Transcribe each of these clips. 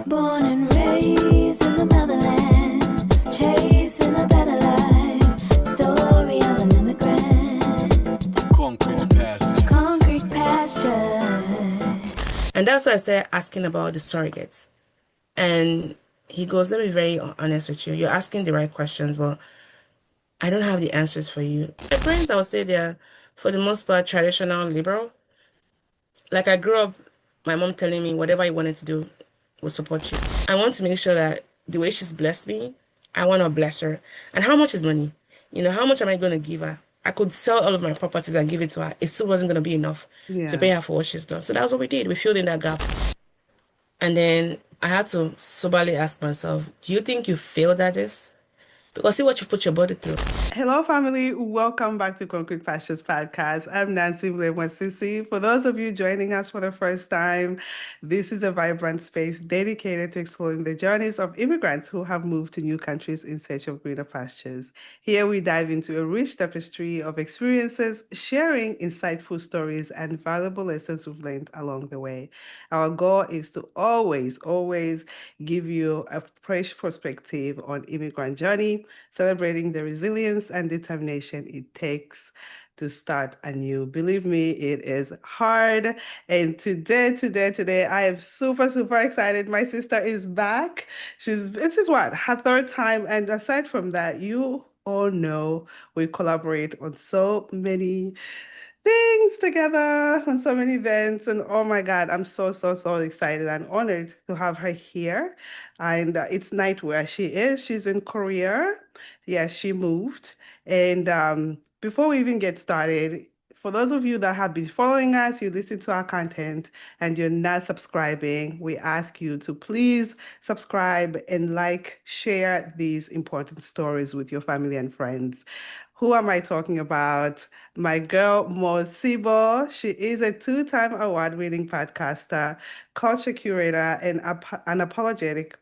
Born and raised in the motherland, chasing a better life. Story of an immigrant. Concrete pasture. Concrete pasture. And that's why I started asking about the surrogates. And he goes, let me be very honest with you. You're asking the right questions, but I don't have the answers for you. My parents, I would say they're, for the most part, traditional liberal. Like I grew up, my mom telling me whatever you wanted to do, will support you. I want to make sure that the way she's blessed me, I want to bless her. And how much is money? How much am I going to give her? I could sell all of my properties and give it to her. It still wasn't going to be enough to pay her for what she's done. So that's what we did. We filled in that gap. And then I had to soberly ask myself, do you think you failed at this? Because see what you put your body through. Hello, family. Welcome back to Concrete Pastures Podcast. I'm Nancy Mosbyl. For those of you joining us for the first time, this is a vibrant space dedicated to exploring the journeys of immigrants who have moved to new countries in search of greener pastures. Here we dive into a rich tapestry of experiences, sharing insightful stories and valuable lessons we've learned along the way. Our goal is to always give you a fresh perspective on immigrant journey, celebrating the resilience and determination it takes to start anew. Believe me, it is hard. And today, I am super excited. My sister is back. This is what, her third time. And aside from that, you all know we collaborate on so many things together on so many events, and oh my God, I'm so excited and honored to have her here. And it's night where she is. She's in Korea. Yes, she moved. And before we even get started, for those of you that have been following us, you listen to our content and you're not subscribing, we ask you to please subscribe and share these important stories with your family and friends. Who am I talking about? My girl, More Sibyl. She is a two-time award-winning podcaster, culture curator, and unapologetic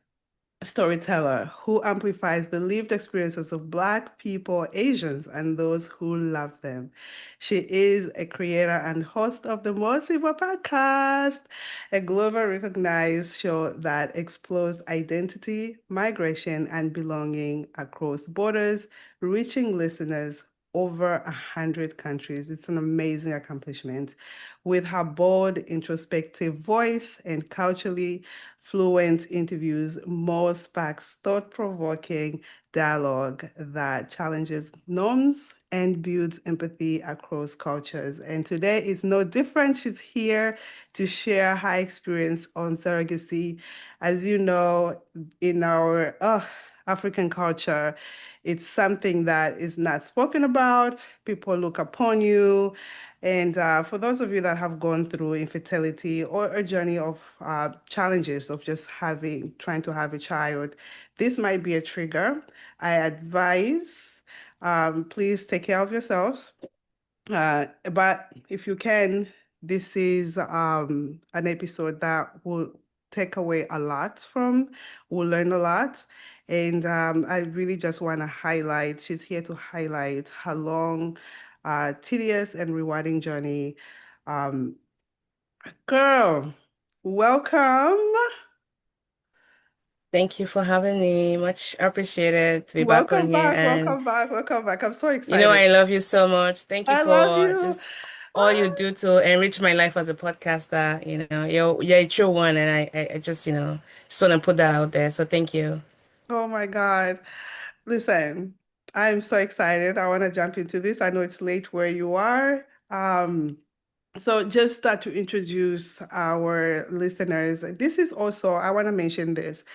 storyteller who amplifies the lived experiences of Black people, Asians, and those who love them. She is a creator and host of the More Sibyl Podcast, a globally recognized show that explores identity, migration, and belonging across borders, reaching listeners over 100 countries. It's an amazing accomplishment. With her bold, introspective voice and culturally fluent interviews, More sparks thought-provoking dialogue that challenges norms and builds empathy across cultures. And today is no different. She's here to share her experience on surrogacy. As you know, in our African culture, it's something that is not spoken about. People look upon you. And for those of you that have gone through infertility or a journey of challenges of just trying to have a child, this might be a trigger. I advise, please take care of yourselves. But if you can, this is an episode that will take away a lot from, we'll learn a lot. And I really just want to highlight, she's here to highlight her long, tedious and rewarding journey. Girl, welcome. Thank you for having me. Much appreciated to be back on Welcome here. back, And welcome back. I'm so excited. I love you so much. Thank you I love for you. just all you do to enrich my life as a podcaster. You're a true one, and I just just want to put that out there. So thank you. Oh my God. Listen, I'm so excited. I want to jump into this. I know it's late where you are. So just to introduce our listeners, this is also, I want to mention this.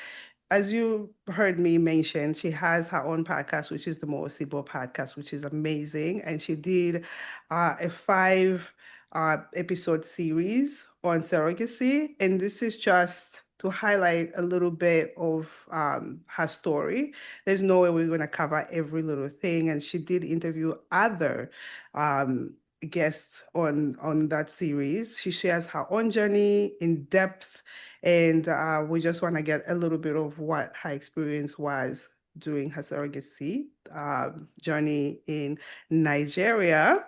As you heard me mention, she has her own podcast, which is the More Sibyl Podcast, which is amazing. And she did a 5 episode series on surrogacy. And this is just to highlight a little bit of her story. There's no way we're going to cover every little thing. And she did interview other guests on that series. She shares her own journey in depth, and we just want to get a little bit of what her experience was during her surrogacy journey in Nigeria.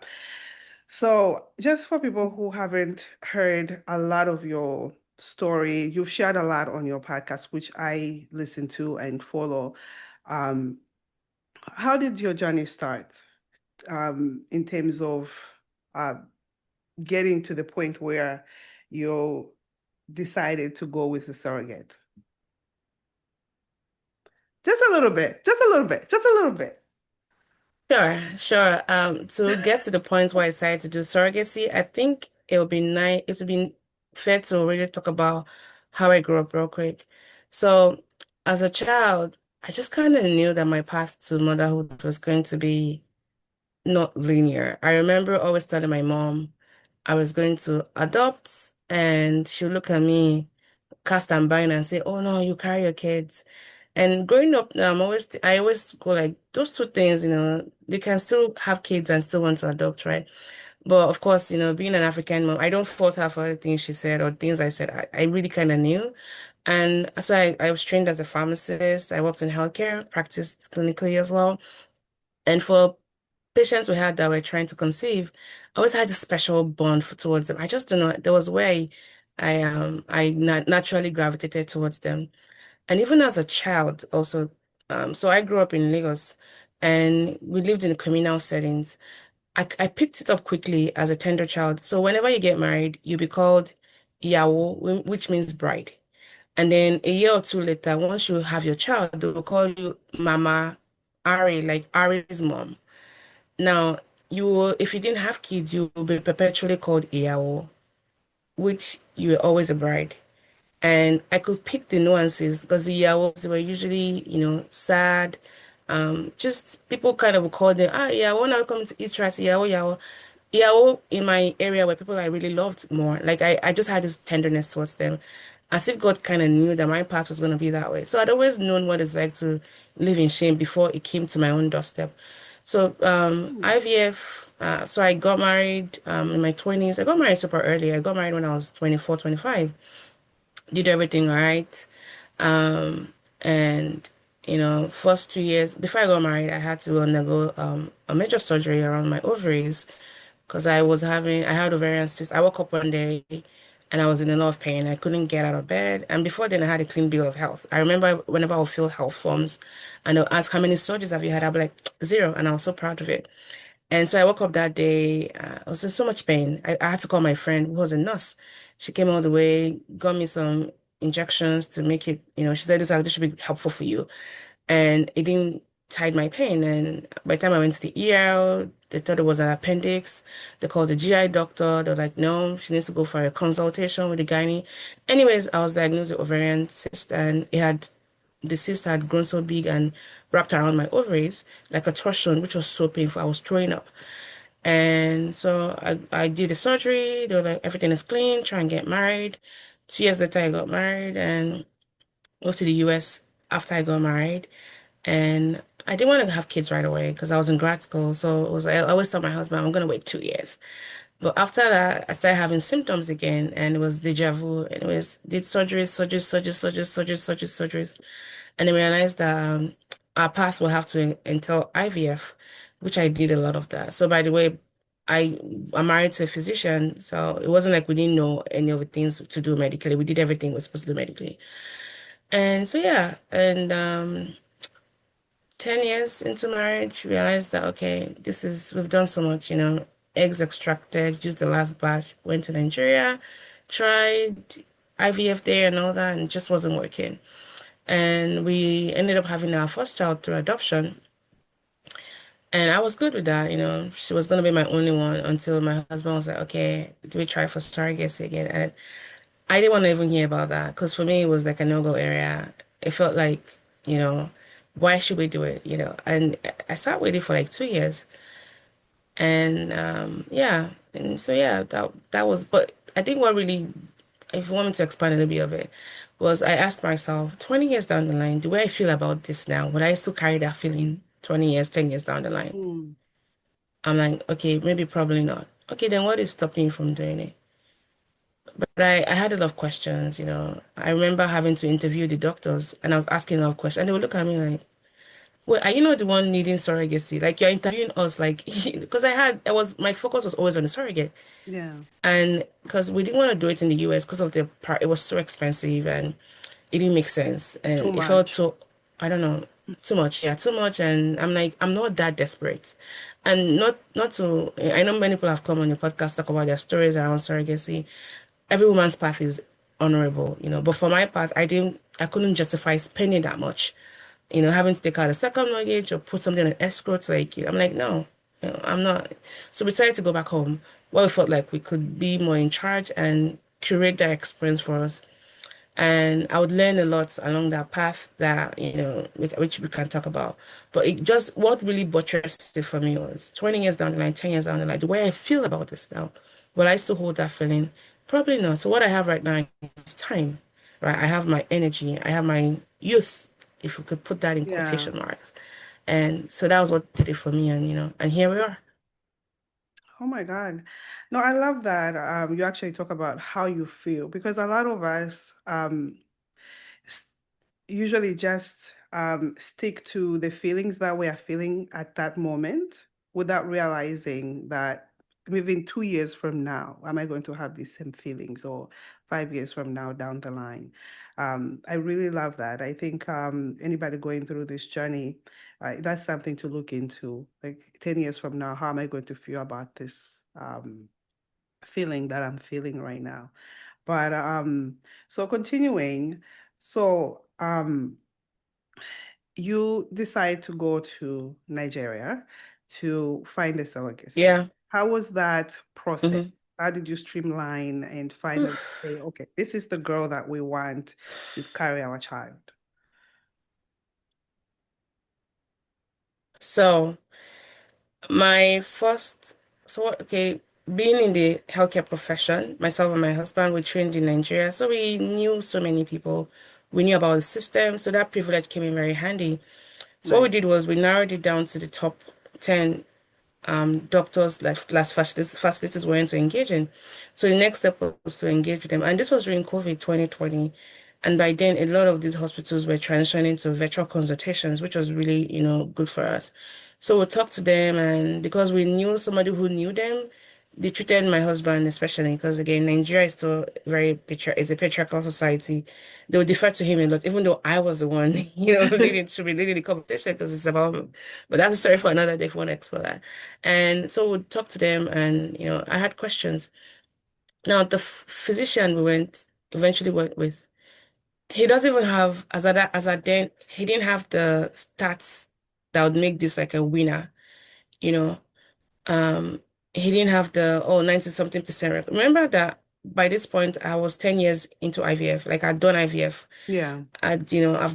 So just for people who haven't heard a lot of your story. You've shared a lot on your podcast, which I listen to and follow. Um, how did your journey start in terms of uh, getting to the point where you decided to go with a surrogate? Just a little bit, just a little bit, just a little bit. Sure, sure. To get to the point where I decided to do surrogacy, I think it would be nice, it would be fair to really talk about how I grew up real quick. So, as a child, I just kind of knew that my path to motherhood was going to be not linear. I remember always telling my mom I was going to adopt, and she would look at me, cast and bind, and say, "Oh no, you carry your kids." And growing up now, I always go like those two things, they can still have kids and still want to adopt, right? But of course, being an African mom, I don't fault her for the things she said or things I said. I really kind of knew. And so I was trained as a pharmacist. I worked in healthcare, practiced clinically as well. And for patients we had that were trying to conceive, I always had a special bond towards them. I just don't know. There was a way I naturally gravitated towards them. And even as a child, also, so I grew up in Lagos and we lived in communal settings. I picked it up quickly as a tender child. So whenever you get married, you'll be called Yawo, which means bride. And then a year or two later, once you have your child, they will call you Mama Ari, like Ari's mom. Now, if you didn't have kids, you will be perpetually called Iyawo, which you were always a bride. And I could pick the nuances because the Yawos were usually, sad. Just people kind of would call them, yeah, when I come to eat rice, Yawo, Yawo. Yawo in my area where people I really loved more. Like I just had this tenderness towards them. As if God kind of knew that my path was going to be that way. So I'd always known what it's like to live in shame before it came to my own doorstep. So Hmm. IVF, so I got married in my 20s. I got married super early. I got married when I was 24, 25. Did everything right. Um, and first 2 years before I got married, I had to undergo a major surgery around my ovaries because I had ovarian cyst. I woke up one day and I was in a lot of pain. I couldn't get out of bed. And before then, I had a clean bill of health. I remember whenever I would fill health forms and they'll ask how many surgeries have you had, I'll be like zero, and I was so proud of it. And so I woke up that day. I was in so much pain. I had to call my friend who was a nurse. She came all the way, got me some injections to make it, she said this should be helpful for you. And it didn't tide my pain. And by the time I went to the ER, they thought it was an appendix. They called the GI doctor. They're like, no, she needs to go for a consultation with the gynae. Anyways, I was diagnosed with ovarian cyst and the cyst had grown so big and wrapped around my ovaries like a torsion, which was so painful. I was throwing up. And so I did the surgery. They were like, everything is clean, try and get married. 2 years later, I got married and moved to the US after I got married. And I didn't want to have kids right away because I was in grad school. So it was, I always told my husband, I'm going to wait 2 years. But after that, I started having symptoms again, and it was deja vu. Anyways, did surgeries, and then realized that our path will have to entail IVF, which I did a lot of that. So by the way, I I'm married to a physician, so it wasn't like we didn't know any of the things to do medically. We did everything we were supposed to do medically. And so yeah, and 10 years into marriage, realized that, okay, we've done so much, eggs extracted, used the last batch, went to Nigeria, tried IVF there and all that, and it just wasn't working. And we ended up having our first child through adoption. And I was good with that, she was going to be my only one until my husband was like, okay, do we try for surrogacy again? And I didn't want to even hear about that because for me, it was like a no-go area. It felt like, you know, why should we do it? And I sat with it for like 2 years. And yeah. And so, yeah, that was, but I think what really, if you want me to expand a little bit of it, was I asked myself, 20 years down the line, the way I feel about this now, would I still carry that feeling 20 years, 10 years down the line? Hmm. I'm like, okay, maybe probably not. Okay, then what is stopping you from doing it? But I had a lot of questions. I remember having to interview the doctors and I was asking a lot of questions and they would look at me like, Well, are you not the one needing surrogacy? Like you're interviewing us, like because my focus was always on the surrogate, Yeah, and because we didn't want to do it in the US because of the part, it was so expensive and it didn't make sense, too and it felt much. so, I don't know, too much, yeah, too much, and I'm like, I'm not that desperate, and not to. I know many people have come on your podcast talk about their stories around surrogacy. Every woman's path is honorable, but for my path, I couldn't justify spending that much, having to take out a second mortgage or put something on escrow to like you. I'm like, no, I'm not. So we decided to go back home. Well, we felt like we could be more in charge and curate that experience for us. And I would learn a lot along that path that, which we can talk about. But what really buttressed it for me was 20 years down the line, 10 years down the line, the way I feel about this now. Will I still hold that feeling? Probably not. So what I have right now is time, right? I have my energy. I have my youth, if we could put that in Yeah. quotation marks. And so that was what did it for me. And here we are. Oh my God. No, I love that. You actually talk about how you feel because a lot of us s- usually just stick to the feelings that we are feeling at that moment without realizing that maybe in 2 years from now, am I going to have these same feelings or 5 years from now down the line? I really love that. I think anybody going through this journey, that's something to look into. Like 10 years from now, how am I going to feel about this feeling that I'm feeling right now? But so continuing, so you decide to go to Nigeria to find a surrogacy. Yeah. How was that process? hmm How did you streamline and finally say, okay, this is the girl that we want to carry our child? So My first, okay, being in the healthcare profession, myself and my husband, we trained in Nigeria, so we knew so many people. We knew about the system, so that privilege came in very handy. So what we Nice. did was we narrowed it down to the top 10 doctors, like last facilities weren't to engage in. So the next step was to engage with them. And this was during COVID 2020. And by then, a lot of these hospitals were transitioning to virtual consultations, which was really, good for us. So we talked to them, and because we knew somebody who knew them, they treated my husband especially because again, Nigeria is still is a patriarchal society. They would defer to him a lot, even though I was the one, leading the competition because it's about me. But that's a story for another day if you want to explore that. And so we'd talk to them, and I had questions. Now the physician we eventually went with, he doesn't even have as at then he didn't have the stats that would make this like a winner, you know. Um, he didn't have the 90 something percent. Remember that by this point I was 10 years into IVF. Like I'd done IVF. Yeah. I've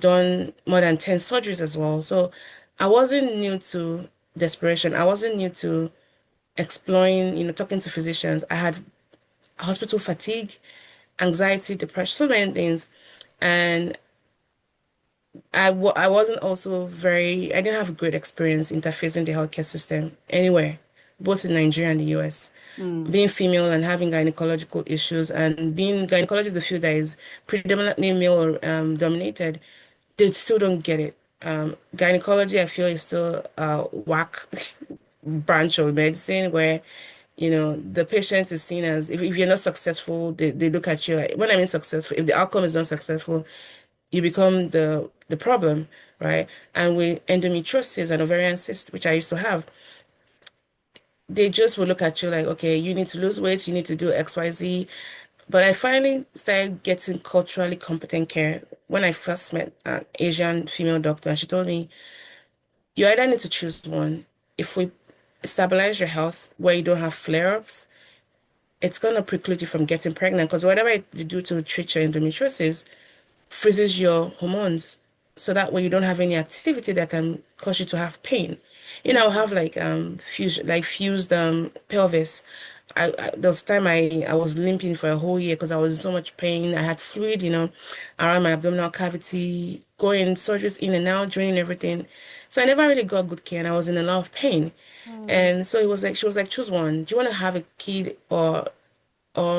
done more than 10 surgeries as well. So I wasn't new to desperation. I wasn't new to exploring, talking to physicians. I had hospital fatigue, anxiety, depression, so many things. And I wasn't also I didn't have a great experience interfacing the healthcare system anywhere, both in Nigeria and the US. Mm. Being female and having gynecological issues and being gynecology is the field that is predominantly male dominated, they still don't get it. Gynecology, I feel, is still a whack branch of medicine where, the patient is seen as if you're not successful, they look at you like, when I mean successful, if the outcome is not successful, you become the problem, right? And with endometriosis and ovarian cyst, which I used to have, they just will look at you like, okay, you need to lose weight, you need to do XYZ. But I finally started getting culturally competent care when I first met an Asian female doctor, and she told me, you either need to choose one. If we stabilize your health where you don't have flare-ups, it's gonna preclude you from getting pregnant because whatever you do to treat your endometriosis freezes your hormones so that way you don't have any activity that can cause you to have pain. I Mm. have like fused pelvis. There was time I was limping for a whole year because I was in so much pain. I had fluid, around my abdominal cavity, going surgeries in and out, draining everything. So I never really got good care and I was in a lot of pain. Mm. And so she was like, choose one. Do you want to have a kid or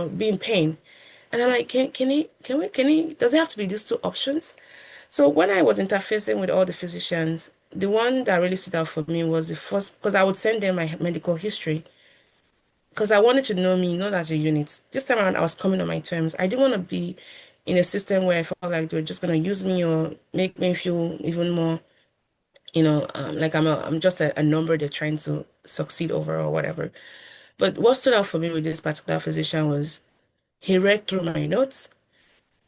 be in pain? And I'm like, does it have to be these two options? So when I was interfacing with all the physicians, the one that really stood out for me was the first, because I would send them my medical history because I wanted to know me, not as a unit. This time around, I was coming on my terms. I didn't want to be in a system where I felt like they were just going to use me or make me feel even more, like I'm just a number they're trying to succeed over or whatever. But what stood out for me with this particular physician was he read through my notes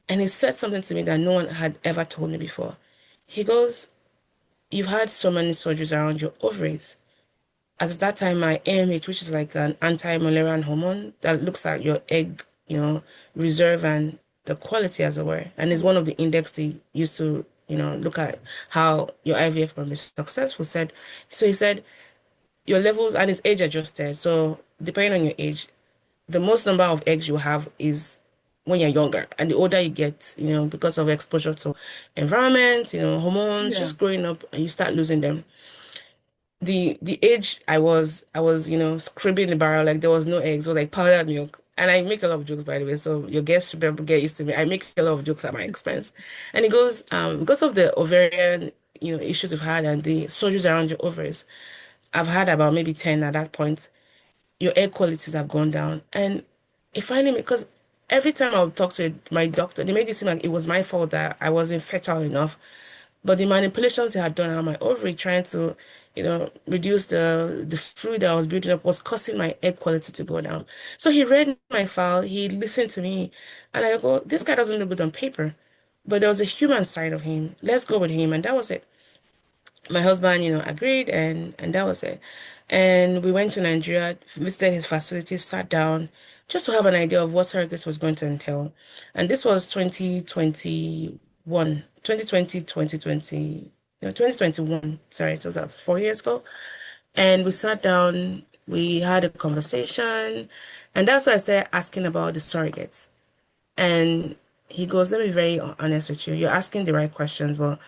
and he said something to me that no one had ever told me before. He goes, "You've had so many surgeries around your ovaries." At that time, my AMH, which is like an anti-Mullerian hormone that looks at your egg, reserve and the quality as it were, and is one of the index they used to, look at how your IVF can be successful. So he said your levels and it's age adjusted. So depending on your age, the most number of eggs you have is when you're younger, and the older you get, because of exposure to environment, hormones, Yeah. just growing up, and you start losing them. The age I was scribbling the barrel like there was no eggs, or like powdered milk. And I make a lot of jokes, by the way, so your guests should be able to get used to me. I make a lot of jokes at my expense. And it goes, because of the ovarian, issues we've had and the surgeries around your ovaries, I've had about maybe 10 at that point. Your egg qualities have gone down. And it finally, because every time I would talk to my doctor, they made it seem like it was my fault that I wasn't fertile enough. But the manipulations they had done on my ovary, trying to, reduce the fluid that was building up, was causing my egg quality to go down. So he read my file, he listened to me, and I go, this guy doesn't look good on paper, but there was a human side of him. Let's go with him, and that was it. My husband, agreed, and that was it. And we went to Nigeria, visited his facilities, sat down, just to have an idea of what surrogacy was going to entail. And this was 2021, 2020, 2020, no, 2021, sorry, so that's 4 years ago. And we sat down, we had a conversation, and that's why I started asking about the surrogates. And he goes, let me be very honest with you. You're asking the right questions, but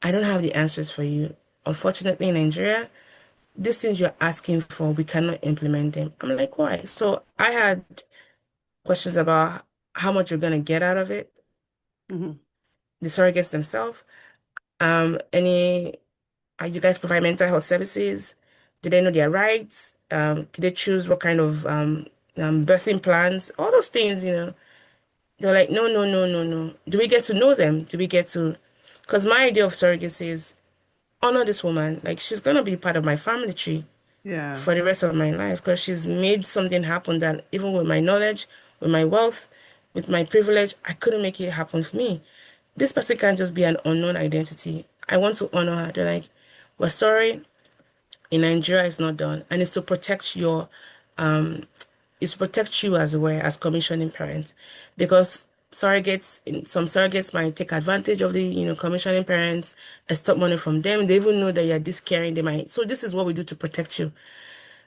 I don't have the answers for you. Unfortunately, in Nigeria, these things you're asking for, we cannot implement them. I'm like, why? So I had questions about how much you're gonna get out of it, Hmm. the surrogates themselves. Any you guys provide mental health services? Do they know their rights? Can they choose what kind of birthing plans? All those things. They're like, no, no, no, no, no. Do we get to know them? Do we get to? Because my idea of surrogacy is honor this woman. Like she's gonna be part of my family tree Yeah. for the rest of my life because she's made something happen that even with my knowledge, with my wealth, with my privilege, I couldn't make it happen for me. This person can't just be an unknown identity. I want to honor her. They're like, we're sorry, in Nigeria it's not done. And it's to protect you as well as commissioning parents. Because some surrogates might take advantage of the, commissioning parents, extort money from them. They even know that you're this caring, they might. So this is what we do to protect you.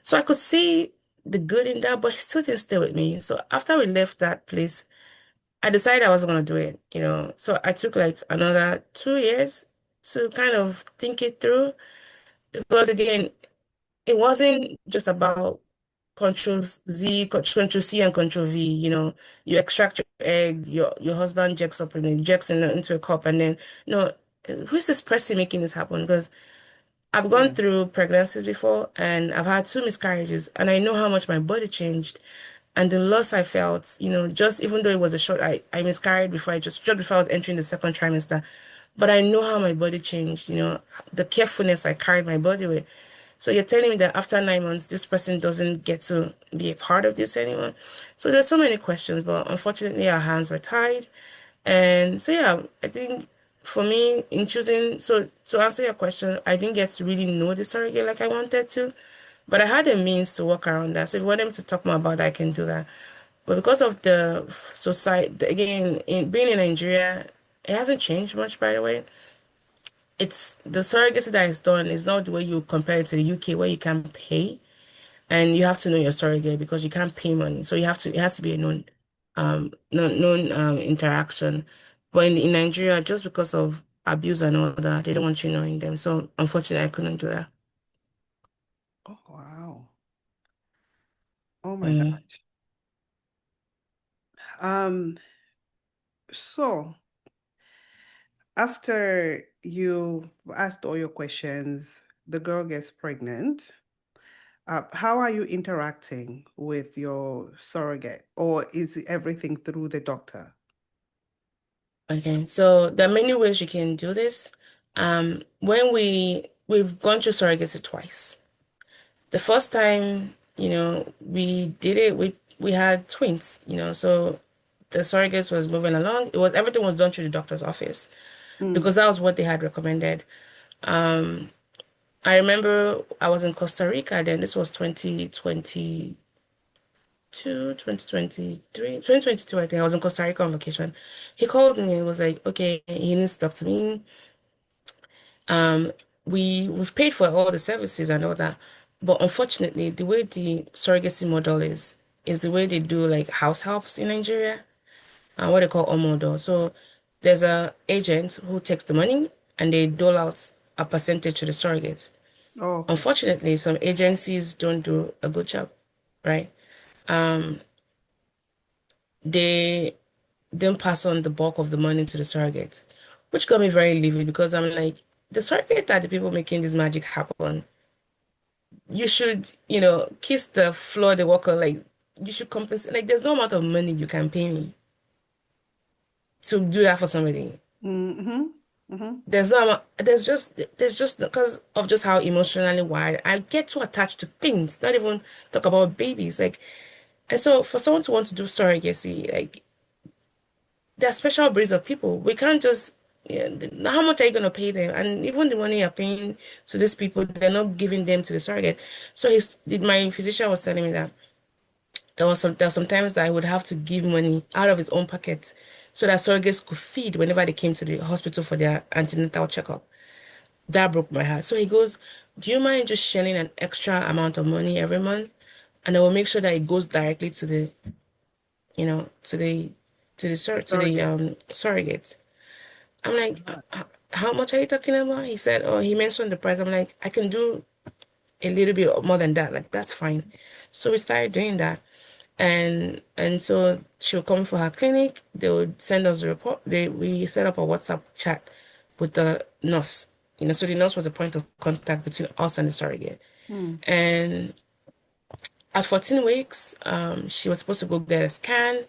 So I could see the good in that, but he still didn't stay with me. So after we left that place, I decided I wasn't going to do it. So I took like another 2 years to kind of think it through. Because again, it wasn't just about control C and control V. You extract your egg, your husband jacks up and injects into a cup, and then, who is this person making this happen? Because I've gone Yeah. through pregnancies before and I've had two miscarriages and I know how much my body changed and the loss I felt, just even though it was a short, I miscarried just before I was entering the second trimester. But I know how my body changed, the carefulness I carried my body with. So you're telling me that after 9 months, this person doesn't get to be a part of this anymore. So there's so many questions, but unfortunately our hands were tied. And so yeah, I think for me in choosing, so to answer your question, I didn't get to really know the surrogate like I wanted to, but I had a means to work around that. So if you want them to talk more about that, I can do that. But because of the society, again, being in Nigeria, it hasn't changed much, by the way. It's the surrogacy that is done is not the way you compare it to the UK where you can pay and you have to know your surrogate because you can't pay money. So it has to be a known interaction. But in Nigeria, just because of abuse and all that, they don't want you knowing them. So unfortunately, I couldn't do that. Oh, wow. Oh my Mm. gosh. Um, so After you asked all your questions, the girl gets pregnant. How are you interacting with your surrogate, or is everything through the doctor? Okay, so there are many ways you can do this. When we've gone through surrogacy twice. The first time, we did it, we had twins, so the surrogate was moving along. It was everything was done through the doctor's office Mm. because that was what they had recommended. I remember I was in Costa Rica then. This was 2022, 2023, 2022. I think. I was in Costa Rica on vacation. He called me and was like, okay, he needs to talk to me. Um, we've paid for all the services and all that, but unfortunately, the way the surrogacy model is the way they do like house helps in Nigeria and what they call omodo. So there's a agent who takes the money and they dole out a percentage to the surrogate. Oh, okay. Unfortunately, some agencies don't do a good job, right? They don't pass on the bulk of the money to the surrogate, which got me very livid because I'm like, the surrogate are the people making this magic happen. You should, kiss the floor they walk on. Like, you should compensate. Like, there's no amount of money you can pay me to do that for somebody. Mm-hmm. Mm-hmm. There's just because of just how emotionally wired I get too attached to things, not even talk about babies. Like, and so for someone to want to do surrogacy, like, there are special breeds of people. We can't just, yeah, how much are you going to pay them? And even the money you're paying to these people, they're not giving them to the surrogate. So my physician was telling me that there were some times that I would have to give money out of his own pocket so that surrogates could feed whenever they came to the hospital for their antenatal checkup. That broke my heart. So he goes, "Do you mind just sharing an extra amount of money every month? And I will make sure that it goes directly to the, you know, to the Surrogate. surrogate." I'm like, Uh, How much are you talking about?" He said, "Oh, he mentioned the price." I'm like, "I can do a little bit more than that. Like, that's fine." So we started doing that. And so she would come for her clinic. They would send us a report. We set up a WhatsApp chat with the nurse. So the nurse was a point of contact between us and the surrogate. mm. And at 14 weeks, she was supposed to go get a scan,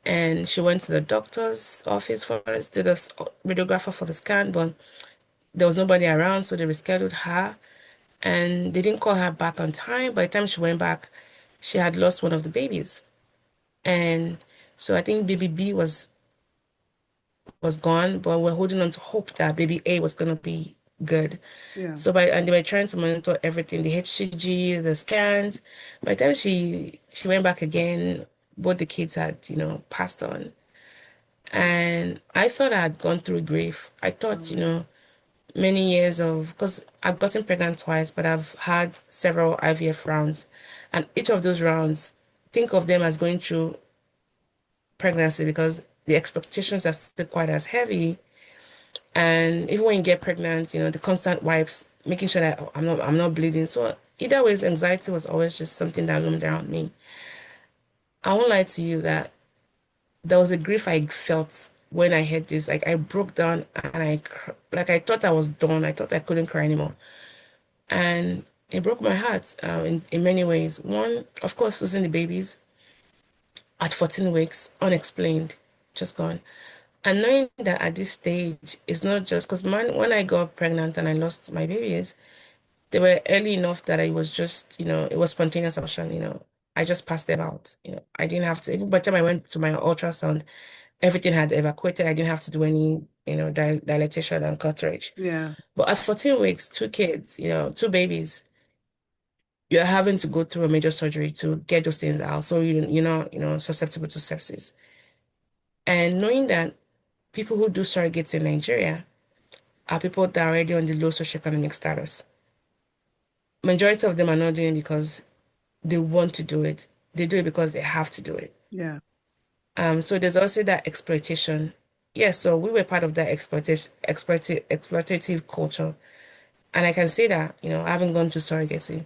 and she went to the doctor's office for us, did a radiographer for the scan, but there was nobody around, so they rescheduled her, and they didn't call her back on time. By the time she went back, she had lost one of the babies. And so I think baby B was gone, but we're holding on to hope that baby A was gonna be good. Yeah. And they were trying to monitor everything, the HCG, the scans. By the time she went back again, both the kids had, passed on. And I thought I had gone through grief. I thought, Um, many years of, because I've gotten pregnant twice, but I've had several IVF rounds. And each of those rounds, think of them as going through pregnancy because the expectations are still quite as heavy. And even when you get pregnant, the constant wipes, making sure that I'm not bleeding. So either ways, anxiety was always just something that loomed around me. I won't lie to you that there was a grief I felt when I heard this. Like, I broke down and like, I thought I was done. I thought I couldn't cry anymore. And it broke my heart in many ways. One, of course, losing the babies at 14 weeks, unexplained, just gone. And knowing that at this stage, it's not just because when I got pregnant and I lost my babies, they were early enough that it was just, it was spontaneous abortion, I just passed them out. I didn't have to, even by the time I went to my ultrasound, everything had evacuated. I didn't have to do any, dilatation and cartilage. yeah. But at 14 weeks, two kids, two babies, you're having to go through a major surgery to get those things out. So you're not, susceptible to sepsis. And knowing that people who do surrogates in Nigeria are people that are already on the low socioeconomic status. Majority of them are not doing it because they want to do it. They do it because they have to do it. Yeah. So there's also that exploitation. Yes, so we were part of that exploitative culture. And I can say that, I haven't gone to surrogacy.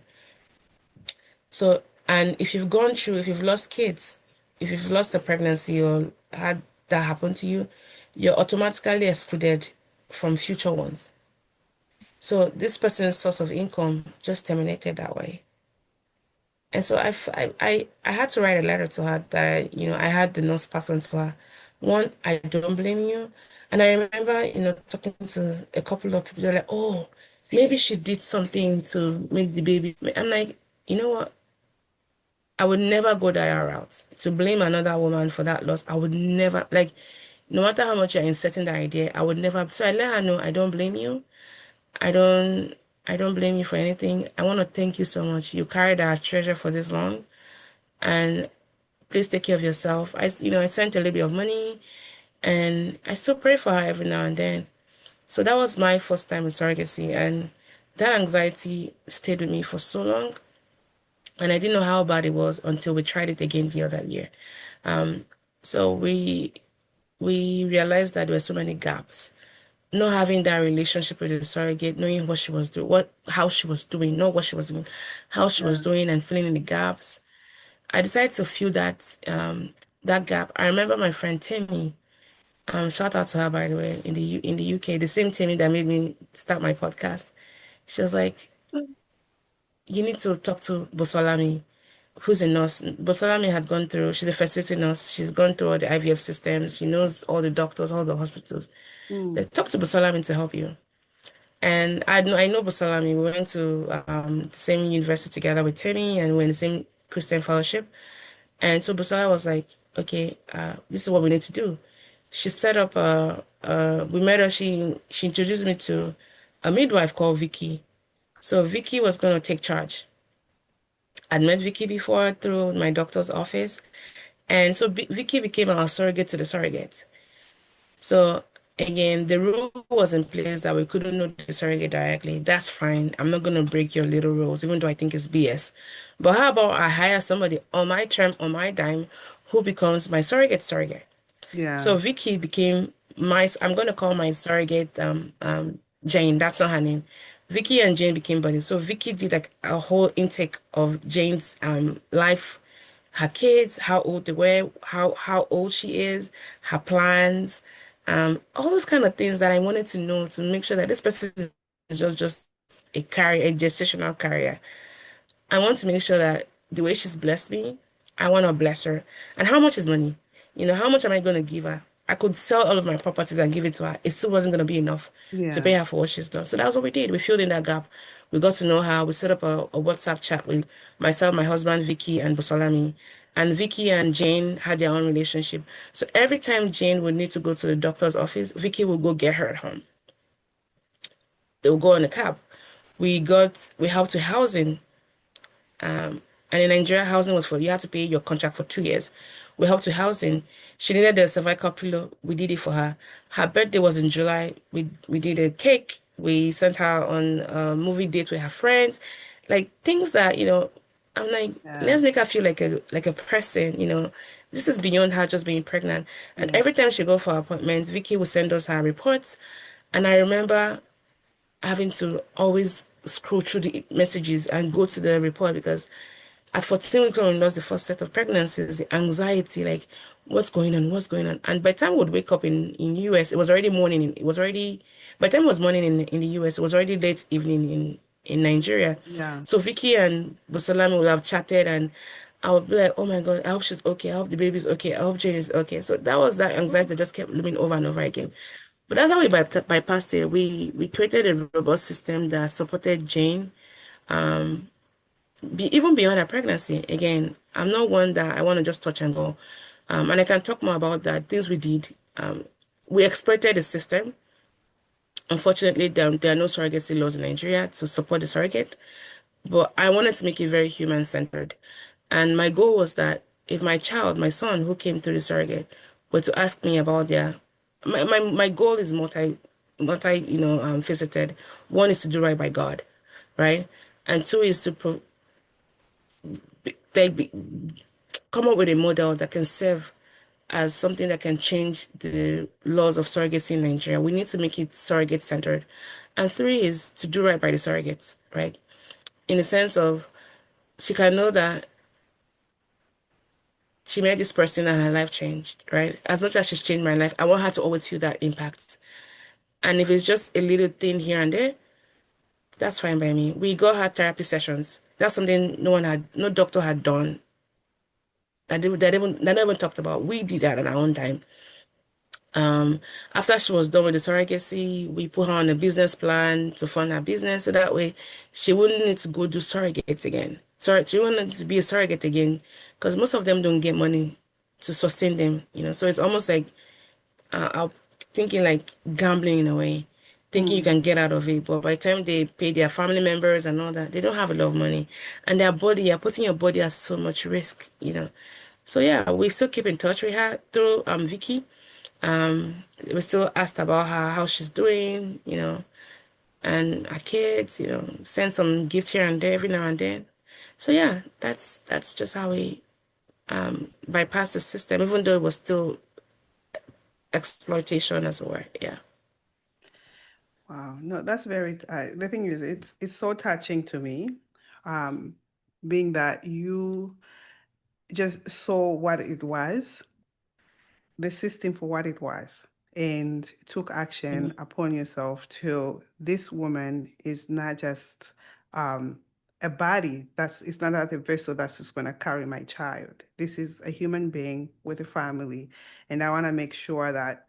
So, and if you've lost kids, if you've lost a pregnancy or had that happen to you, you're automatically excluded from future ones. So this person's source of income just terminated that way. And so I had to write a letter to her that I had the notes passed on to her. One, I don't blame you. And I remember, talking to a couple of people, they're like, oh, maybe she did something to make the baby. I'm like, you know what? I would never go that route. To blame another woman for that loss, I would never, like, no matter how much you're inserting the idea, I would never. So I let her know, I don't blame you. I don't I don't blame you for anything. I want to thank you so much. You carried our treasure for this long, and please take care of yourself. I sent a little bit of money, and I still pray for her every now and then. So that was my first time in surrogacy, and that anxiety stayed with me for so long, and I didn't know how bad it was until we tried it again the other year. So we realized that there were so many gaps. Not having that relationship with the surrogate, knowing what she was doing, how she was doing, not what she was doing, how she was Yeah. doing, and filling in the gaps. I decided to fill that gap. I remember my friend Tammy. Shout out to her, by the way, in the UK, the same Tammy that made me start my podcast. She was like, "You need to talk to Bosolami, who's a nurse." Bosolami had gone through. She's a facility nurse. She's gone through all the IVF systems. She knows all the doctors, all the hospitals. Mm. They talk to Bosolami to help you. And I know Bosalami. We went to the same university together with Timmy, and we're in the same Christian fellowship. And so Bosala was like, okay, this is what we need to do. She set up we met her, she introduced me to a midwife called Vicky. So Vicky was going to take charge. I'd met Vicky before through my doctor's office. And so Vicky became our surrogate to the surrogate. So again, the rule was in place that we couldn't know the surrogate directly. That's fine. I'm not gonna break your little rules, even though I think it's BS. But how about I hire somebody on my term, on my dime, who becomes my surrogate? So Yeah. Vicky became I'm gonna call my surrogate Jane. That's not her name. Vicky and Jane became buddies. So Vicky did like a whole intake of Jane's life, her kids, how old they were, how old she is, her plans, all those kind of things that I wanted to know to make sure that this person is just a carrier, a gestational carrier. I want to make sure that the way she's blessed me, I want to bless her. And how much is money? How much am I going to give her? I could sell all of my properties and give it to her. It still wasn't going to be enough to pay Yeah. her for what she's done. So that's what we did. We filled in that gap. We got to know her. We set up a WhatsApp chat with myself, my husband, Vicky, and Bosolami. And Vicky and Jane had their own relationship. So every time Jane would need to go to the doctor's office, Vicky would go get her at home. They would go on a cab. We helped with housing. And in Nigeria, housing was you had to pay your contract for 2 years. We helped with housing. She needed a cervical pillow. We did it for her. Her birthday was in July. We did a cake. We sent her on a movie date with her friends, like things that I'm like, Yeah. let's make her feel like a person. This is beyond her just being pregnant. And Yeah. every time she go for appointments, Vicky would send us her reports. And I remember having to always scroll through the messages and go to the report because at 14 weeks when we lost the first set of pregnancies, the anxiety, like what's going on. And by the time we would wake up in US, it was already morning. It was already by the time it was morning in the US, it was already late evening in Nigeria. Yeah. So Vicky and Bosolami would have chatted, and I would be like, oh my God, I hope she's okay. I hope the baby's okay. I hope Jane is okay. So that was that anxiety that just kept looming over and over again. But that's how we bypassed it. We created a robust system that supported Jane, even beyond her pregnancy. Again, I'm not one that I want to just touch and go. And I can talk more about that. Things we did. We exploited the system. Unfortunately, there are no surrogacy laws in Nigeria to support the surrogate. But I wanted to make it very human centered. And my goal was that if my child, my son, who came through the surrogate, were to ask me about my goal is multi faceted. One is to do right by God, right? And two is to like, come up with a model that can serve as something that can change the laws of surrogacy in Nigeria. We need to make it surrogate centered. And three is to do right by the surrogates, right? In the sense of she can know that she met this person and her life changed, right? As much as she's changed my life, I want her to always feel that impact. And if it's just a little thing here and there, that's fine by me. We got her therapy sessions. That's something no doctor had done. They never talked about. We did that on our own time. Um, After she was done with the surrogacy, we put her on a business plan to fund her business, so that way she wouldn't need to go do surrogates again. Sorry, she wouldn't need to be a surrogate again, because most of them don't get money to sustain them, you know. So it's almost like I'm thinking like gambling in a way, thinking you Mm. can get out of it. But by the time they pay their family members and all that, they don't have a lot of money, and their body, you're putting your body at so much risk, you know. So yeah, we still keep in touch with her through Vicky. We still asked about her, how she's doing, you know, and her kids, you know, send some gifts here and there every now and then. So yeah, that's just how we bypass the system, even though it was still exploitation as it were. Yeah. Wow. No, that's very, the thing is, it's so touching to me, um, being that you just saw what it was, the system for what it was, and took action Mhm. upon yourself to this woman is not just a body it's not like a vessel that's just going to carry my child. This is a human being with a family, and I want to make sure that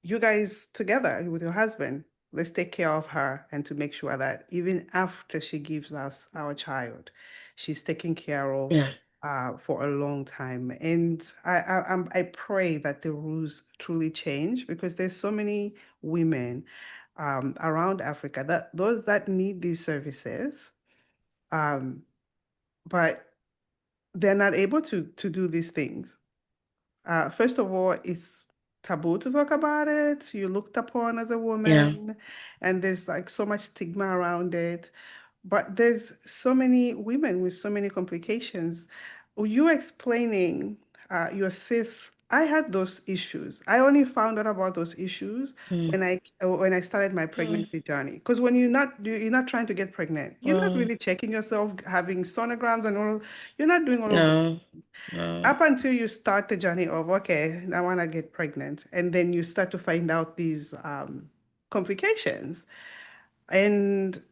you guys together with your husband, let's take care of her and to make sure that even after she gives us our child, she's taken care of Yeah. for a long time. And I pray that the rules truly change because there's so many women around Africa that those that need these services, um, but they're not able to do these things. First of all, it's taboo to talk about it. You're looked upon as a Yeah. woman, and there's like so much stigma around it. But there's so many women with so many complications. You explaining your cis, I had those issues. I only found out about those issues Mm. when I started my Mm. pregnancy journey. Because when you're not trying to get pregnant, you're not Well, really checking yourself, having sonograms and all. You're not doing all of those no, no. up until you start the journey of, okay, I want to get pregnant. And then you start to find out these complications. And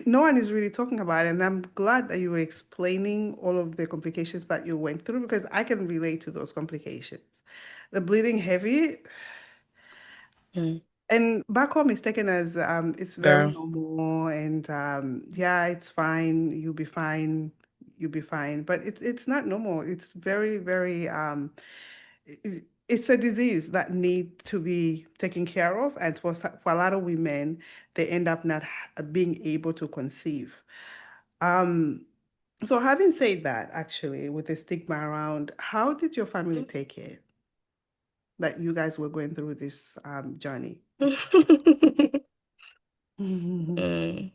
no one is really talking about it. And I'm glad that you were explaining all of the complications that you went through because I can relate to those complications. The bleeding heavy, Mm. and back home is taken as it's very Girl. normal and yeah, it's fine, you'll be fine. But it's not normal. It's very, very it's a disease that need to be taken care of, and for a lot of women, they end up not being able to conceive. Um, so having said that, actually, with the stigma around, how did your family take it that you guys were going through this journey? Mm.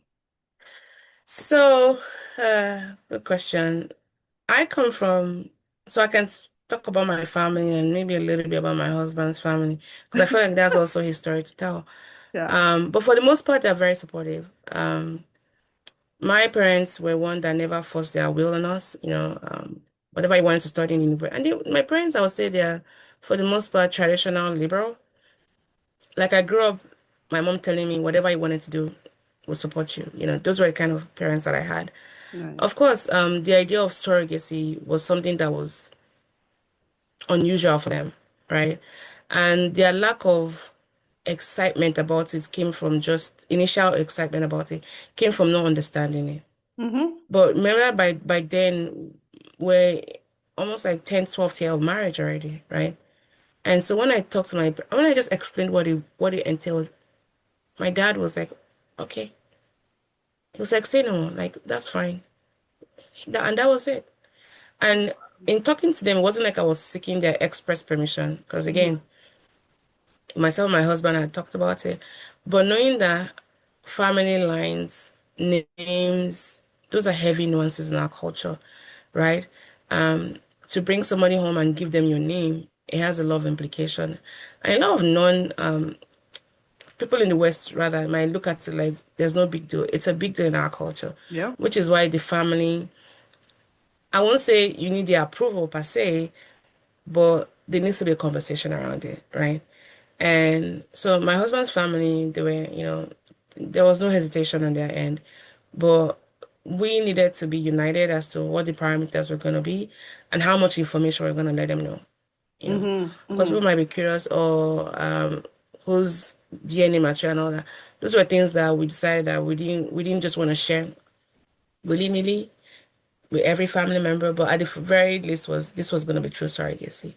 So, good question. I come from, so I can talk about my family and maybe a little bit about my husband's family because I feel like that's also his story to tell. Yeah, But for the most part, they're very supportive. My parents were one that never forced their will on us, you know, whatever I wanted to study in university. And my parents, I would say they're, for the most part, traditional liberal. Like I grew up, my mom telling me whatever you wanted to do will support you. You know, those were the kind of parents that I had. Of nice. course, the idea of surrogacy was something that was unusual for them, right? And their lack of excitement about it came from just initial excitement about it came from not understanding it. Mm-hmm. But remember, by then, we're almost like 10, 12 year of marriage already, right? And so when I just explained what it entailed, my dad was like, okay. He was like, say no, like, that's fine. And that was it. And in talking to them, it wasn't like I was seeking their express permission, because Mm-hmm. again, myself and my husband had talked about it. But knowing that family lines, names, those are heavy nuances in our culture, right? Um, to bring somebody home and give them your name, it has a lot of implication. And a lot of people in the West rather might look at it like there's no big deal. It's a big deal in our culture, Yep. which is why the family I won't say you need the approval per se, but there needs to be a conversation around it, right? And so my husband's family, they were, there was no hesitation on their end, but we needed to be united as to what the parameters were going to be and how much information we're going to let them know, Mm-hmm. because Mm-hmm. people might be curious or whose DNA material and all that. Those were things that we decided that we didn't just want to share willy-nilly with every family member, but at the very least was this was going to be true surrogacy.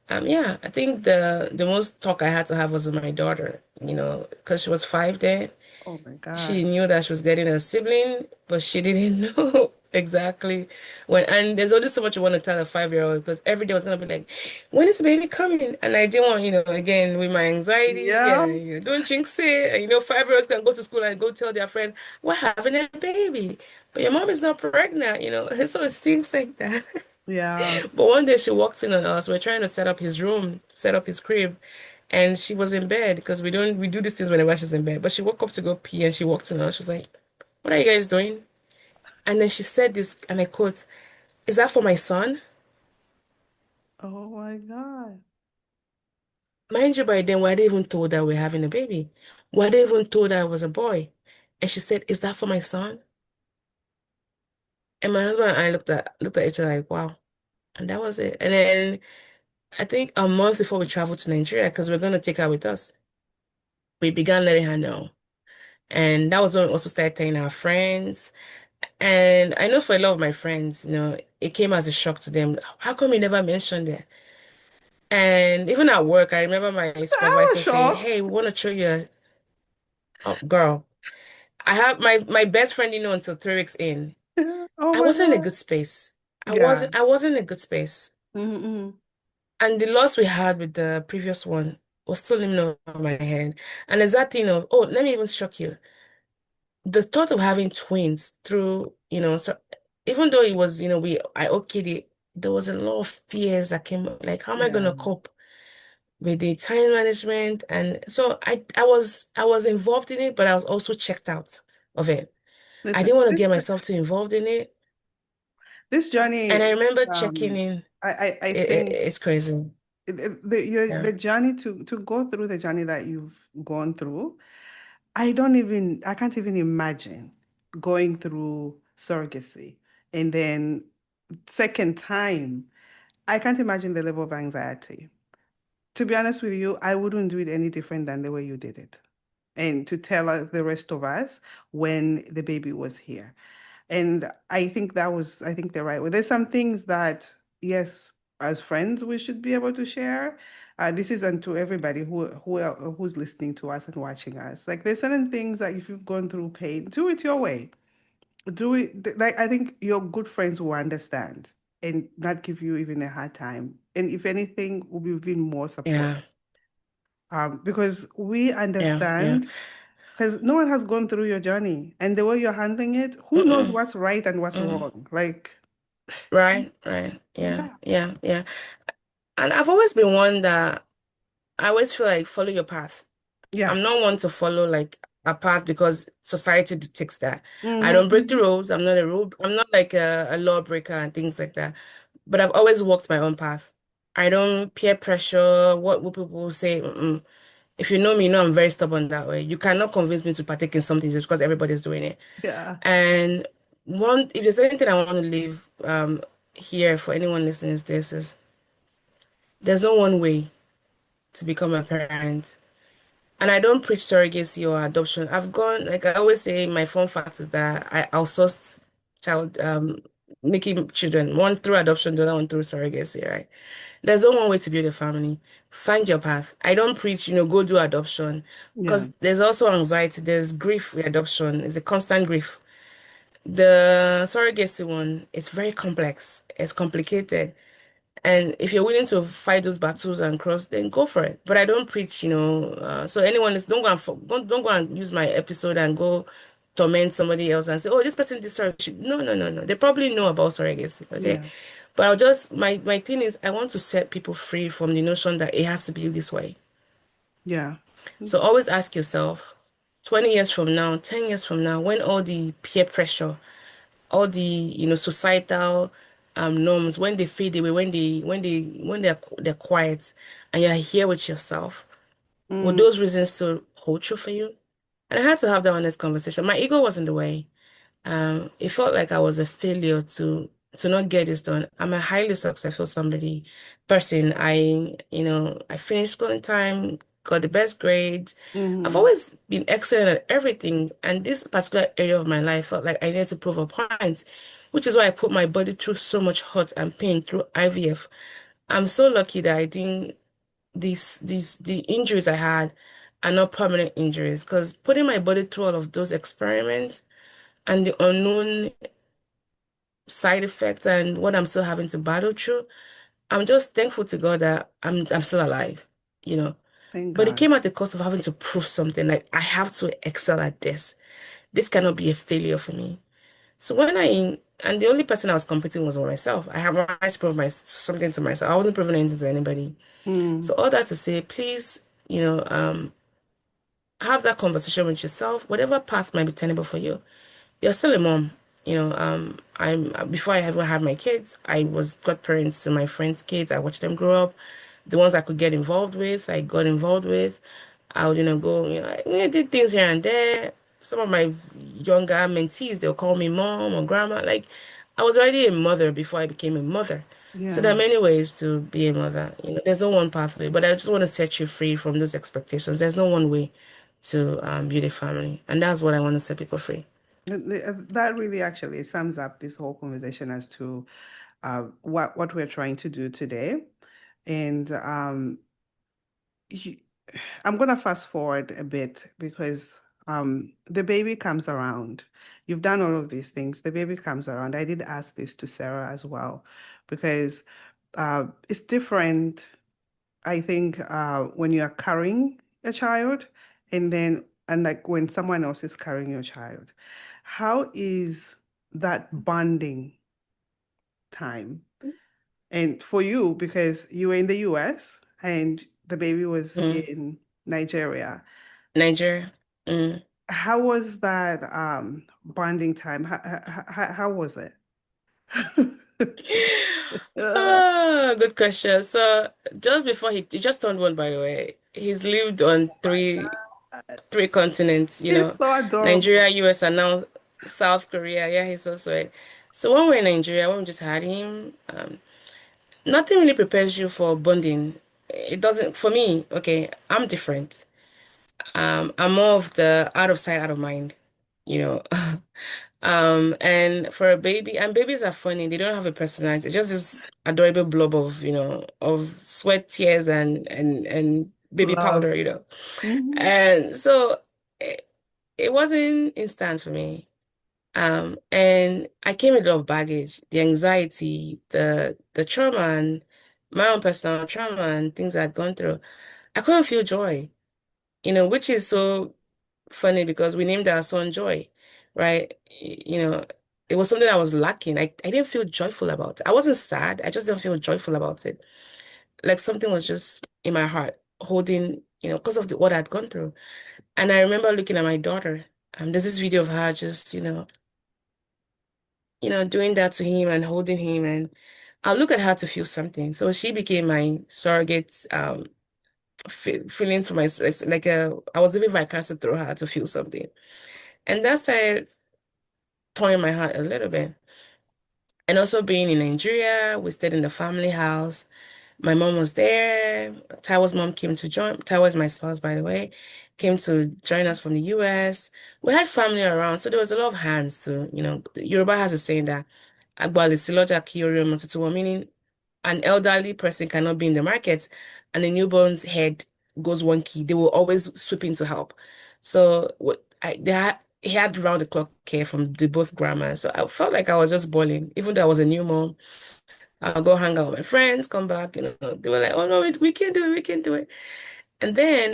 Yeah, I think the most talk I had to have was with my daughter, because she was 5 then. Oh my She God. knew that she was getting a sibling, but she didn't know exactly when. And there's only so much you want to tell a 5-year-old because every day was gonna be like, when is the baby coming? And I didn't want, again with my anxiety, Yeah. and don't jinx it. And 5-year-olds can go to school and go tell their friends, we're having a baby, but your mom is not pregnant, So it's things like that. Yeah. But one day she walked in on us. We're trying to set up his room, set up his crib, and she was in bed because we do these things whenever she's in bed. But she woke up to go pee and she walked in on us. She was like, "What are you guys doing?" And then she said this, and I quote, "Is that for my son?" Oh my God. Mind you, by then we hadn't even told her we're having a baby. We hadn't even told her it was a boy. And she said, "Is that for my son?" And my husband and I looked at each other like, "Wow." And that was it. And then I think a month before we traveled to Nigeria, because we're gonna take her with us, we began letting her know. And that was when we also started telling our friends. And I know for a lot of my friends, it came as a shock to them. How come you never mentioned it? And even at work, I remember my I was supervisor saying, "Hey, shocked. we want to show you oh, girl." I have my best friend, until 3 weeks in. Oh I my wasn't in a God. good space. I Yeah. wasn't I wasn't in a good space. Mm-hmm. And the loss we had with the previous one was still living over my head. And there's that thing of, oh, let me even shock you. The thought of having twins through, so even though it was, I okayed it, there was a lot of fears that came, like, how am I Yeah. gonna cope with the time management? And so I was involved in it, but I was also checked out of it. I Listen, didn't want to get myself too involved in it. this And I journey, remember checking um, in. I It, think it's crazy. the Yeah. journey to go through the journey that you've gone through, I can't even imagine going through surrogacy. And then second time, I can't imagine the level of anxiety. To be honest with you, I wouldn't do it any different than the way you did it. And to tell the rest of us when the baby was here. And I think the right way. There's some things that, yes, as friends, we should be able to share. This isn't to everybody who's listening to us and watching us. Like there's certain things that if you've gone through pain, do it your way. Do it like I think your good friends will understand and not give you even a hard time. And if anything, will be even more support. Yeah. Because we Yeah. Yeah. understand because no one has gone through your journey and the way you're handling it, who knows Mm-mm. what's right and what's Mm. wrong? Like, Right. Right. Yeah. yeah, Yeah. Yeah. And I've always been one that I always feel like follow your path. yeah. I'm not one to follow like a path because society dictates that. I Hmm. don't break the rules. I'm not a rule. I'm not like a lawbreaker and things like that. But I've always walked my own path. I don't peer pressure. What will people say? Mm-mm. If you know me, you know I'm very stubborn that way. You cannot convince me to partake in something just because everybody's doing it. Yeah. And if there's anything I want to leave here for anyone listening to this is there's no one way to become a parent. And I don't preach surrogacy or adoption. I've gone, like I always say, my fun fact is that I outsourced child making children, one through adoption, the other one through surrogacy, right? There's no one way to build a family. Find your path. I don't preach, go do adoption Yeah. because there's also anxiety, there's grief with adoption. It's a constant grief. The surrogacy one, it's very complex. It's complicated. And if you're willing to fight those battles and cross, then go for it. But I don't preach, so anyone is don't go and don't go and use my episode and go torment somebody else and say, oh, this person did surrogacy. No, no, no, no. They probably know about surrogacy, okay? Yeah. But I'll just my thing is I want to set people free from the notion that it has to be this way. Yeah. So always ask yourself, 20 years from now, 10 years from now, when all the peer pressure, all the, societal norms, when they fade away, when they're quiet, and you're here with yourself, would Mm, those reasons still hold true for you? And I had to have that honest conversation. My ego was in the way. It felt like I was a failure to not get this done. I'm a highly successful person. I finished school in time, got the best grades. I've mm, always been excellent at everything, and this particular area of my life felt like I needed to prove a point, which is why I put my body through so much hurt and pain through IVF. I'm so lucky that I didn't the injuries I had are not permanent injuries, because putting my body through all of those experiments and the unknown side effects and what I'm still having to battle through, I'm just thankful to God that I'm still alive, you know. thank But it God. came at the cost of having to prove something. Like, I have to excel at this. This cannot be a failure for me. So and the only person I was competing was with myself. I have to prove something to myself. I wasn't proving anything to anybody. Mm, So all that to say, please, have that conversation with yourself. Whatever path might be tenable for you, you're still a mom. I'm before I ever had my kids, I was godparents to my friends' kids. I watched them grow up. The ones I could get involved with, I got involved with. I would, go, I did things here and there. Some of my younger mentees, they'll call me mom or grandma. Like, I was already a mother before I became a mother. So there are yeah. many ways to be a mother. There's no one pathway, but I just want to set you free from those expectations. There's no one way to build a family, and that's what I want to set people free. That really actually sums up this whole conversation as to what we're trying to do today. And you, I'm gonna fast forward a bit because the baby comes around. You've done all of these things. The baby comes around. I did ask this to Sarah as well because it's different. I think when you are carrying a child, and like when someone else is carrying your child, how is that bonding time? And for you, because you were in the US and the baby was Mm. in Nigeria, Nigeria. Mm. how was that bonding time? How was it? Good question. So just before he just turned one, by the way, he's lived on three continents, It's so adorable. Nigeria, US, and now South Korea. Yeah, he's so sweet. So when we're in Nigeria, when we just had him, nothing really prepares you for bonding. It doesn't, for me, okay, I'm different. I'm more of the out of sight, out of mind, you know. And for a baby, and babies are funny, they don't have a personality. It's just this adorable blob of sweat, tears, and baby Love. powder. Mhm. And so it wasn't instant for me. And I came with a lot of baggage, the anxiety, the trauma, and my own personal trauma and things I'd gone through. I couldn't feel joy, which is so funny because we named our son Joy, right? It was something I was lacking. I didn't feel joyful about it. I wasn't sad. I just didn't feel joyful about it. Like something was just in my heart holding, because of what I'd gone through. And I remember looking at my daughter. There's this video of her just, doing that to him and holding him, and I'll look at her to feel something. So she became my surrogate, feeling to myself. It's like I was living vicariously through her to feel something. And that started touching my heart a little bit. And also being in Nigeria, we stayed in the family house. My mom was there. Taiwo's mom came to join. Taiwo is my spouse, by the way, came to join us from the US. We had family around, so there was a lot of hands to, Yoruba has a saying that Agbali Siloja Kiori Omotutuwo, meaning an elderly person cannot be in the market and a newborn's head goes wonky. They will always swoop in to help. So he had round the clock care from the both grandmas. So I felt like I was just balling, even though I was a new mom. I'll go hang out with my friends, come back, they were like, oh no, we can do it, we can do it. And then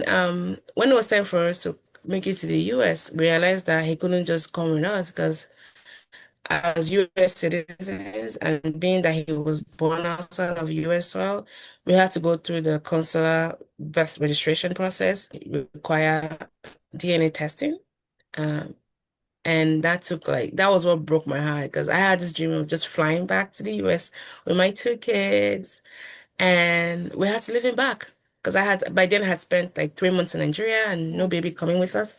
when it was time for us to make it to the US, we realized that he couldn't just come with us because as US citizens and being that he was born outside of US soil, we had to go through the consular birth registration process. It require DNA testing. Um, And that was what broke my heart because I had this dream of just flying back to the US with my two kids. And we had to live him back because by then I had spent like 3 months in Nigeria and no baby coming with us.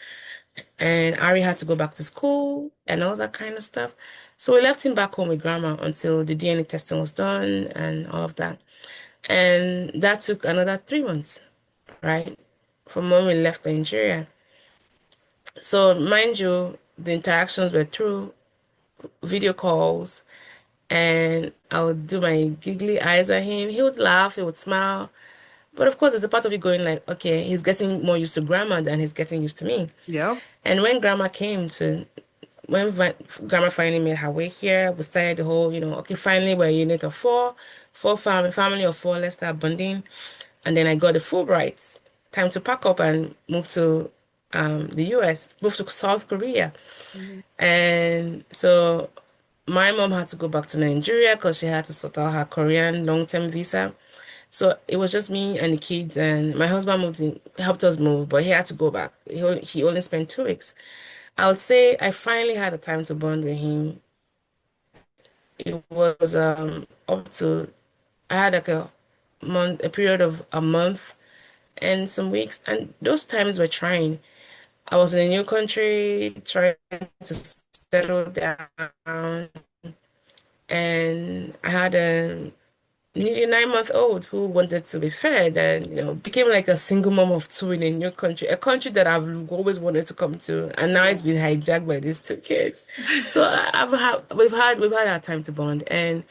And Ari had to go back to school and all that kind of stuff. So we left him back home with grandma until the DNA testing was done and all of that. And that took another 3 months, right? From when we left Nigeria. So mind you, the interactions were through video calls, and I would do my giggly eyes at him. He would laugh, he would smile. But of course, it's a part of it going like, okay, he's getting more used to grandma than he's getting used to me. Yep. And when grandma finally made her way here, we started the whole, okay, finally we're a unit of four family of four, let's start bonding. And then I got the Fulbright. Time to pack up and move to the US, move to South Korea. Mhm. And so my mom had to go back to Nigeria because she had to sort out her Korean long-term visa. So it was just me and the kids, and my husband helped us move, but he had to go back. He only spent 2 weeks. I would say I finally had the time to bond with him. It was up to I had like a period of a month and some weeks, and those times were trying. I was in a new country, trying to settle down, and I had a nearly 9 month old who wanted to be fed and became like a single mom of two in a new country, a country that I've always wanted to come to, and now it's Yeah. been hijacked by these two kids. So we've had our time to bond, and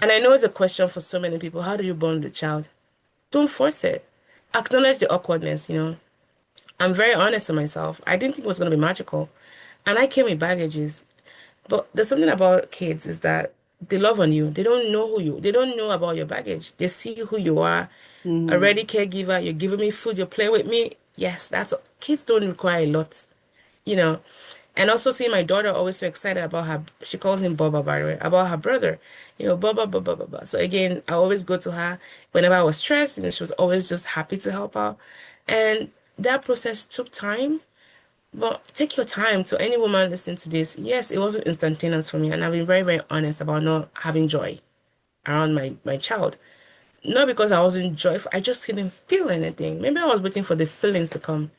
I know it's a question for so many people. How do you bond with a child? Don't force it. Acknowledge the awkwardness. I'm very honest with myself. I didn't think it was going to be magical, and I came with baggages. But there's something about kids is that they love on you. They don't know about your baggage. They see who you are, a Mhm. ready caregiver. You're giving me food. You're playing with me. Yes, kids don't require a lot, you know. And also seeing my daughter always so excited about she calls him Baba, by the way, about her brother, Baba, Baba, Baba. So again, I always go to her whenever I was stressed, she was always just happy to help out. And that process took time, but take your time. To any woman listening to this, yes, it wasn't instantaneous for me, and I've been very, very honest about not having joy around my child. Not because I wasn't joyful, I just didn't feel anything. Maybe I was waiting for the feelings to come,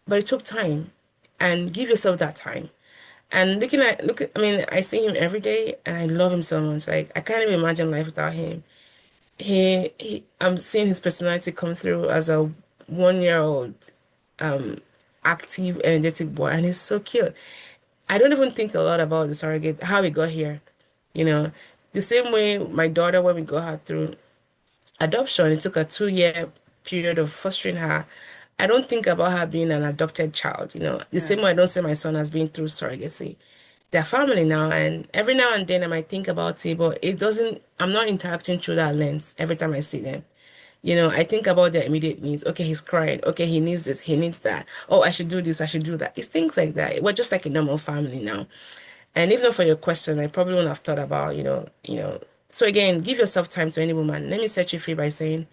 but it took time. And give yourself that time. And I mean, I see him every day, and I love him so much. Like I can't even imagine life without him. I'm seeing his personality come through as a 1 year old, active, energetic boy, and he's so cute. I don't even think a lot about the surrogate, how we got here. You know, the same way my daughter, when we got her through adoption, it took a 2 year period of fostering her. I don't think about her being an adopted child. The Yeah. same way I don't see my son as being through surrogacy. They're family now, and every now and then I might think about it, but I'm not interacting through that lens every time I see them. I think about their immediate needs. Okay, he's crying. Okay, he needs this, he needs that. Oh, I should do this, I should do that. It's things like that. We're just like a normal family now. And even for your question, I probably wouldn't have thought about, So again, give yourself time to any woman. Let me set you free by saying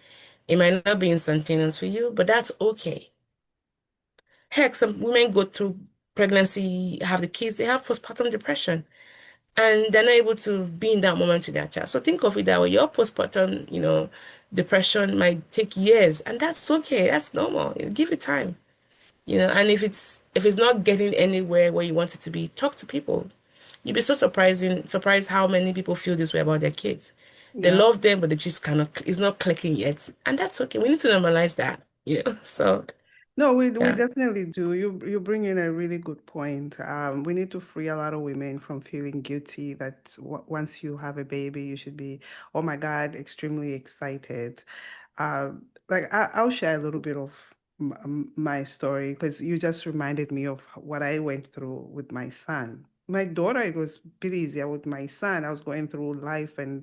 it might not be instantaneous for you, but that's okay. Heck, some women go through pregnancy, have the kids, they have postpartum depression, and they're not able to be in that moment with their child. So think of it that way. Your postpartum, depression might take years, and that's okay. That's normal. Give it time. And if it's not getting anywhere where you want it to be, talk to people. You'd be so surprised how many people feel this way about their kids. They Yeah. love them, but they just cannot, it's not clicking yet. And that's okay. We need to normalize that. So No, we yeah. definitely do. You bring in a really good point. We need to free a lot of women from feeling guilty that once you have a baby, you should be, oh my God, extremely excited. Like I'll share a little bit of my story because you just reminded me of what I went through with my son. My daughter, it was a bit easier with my son. I was going through life, and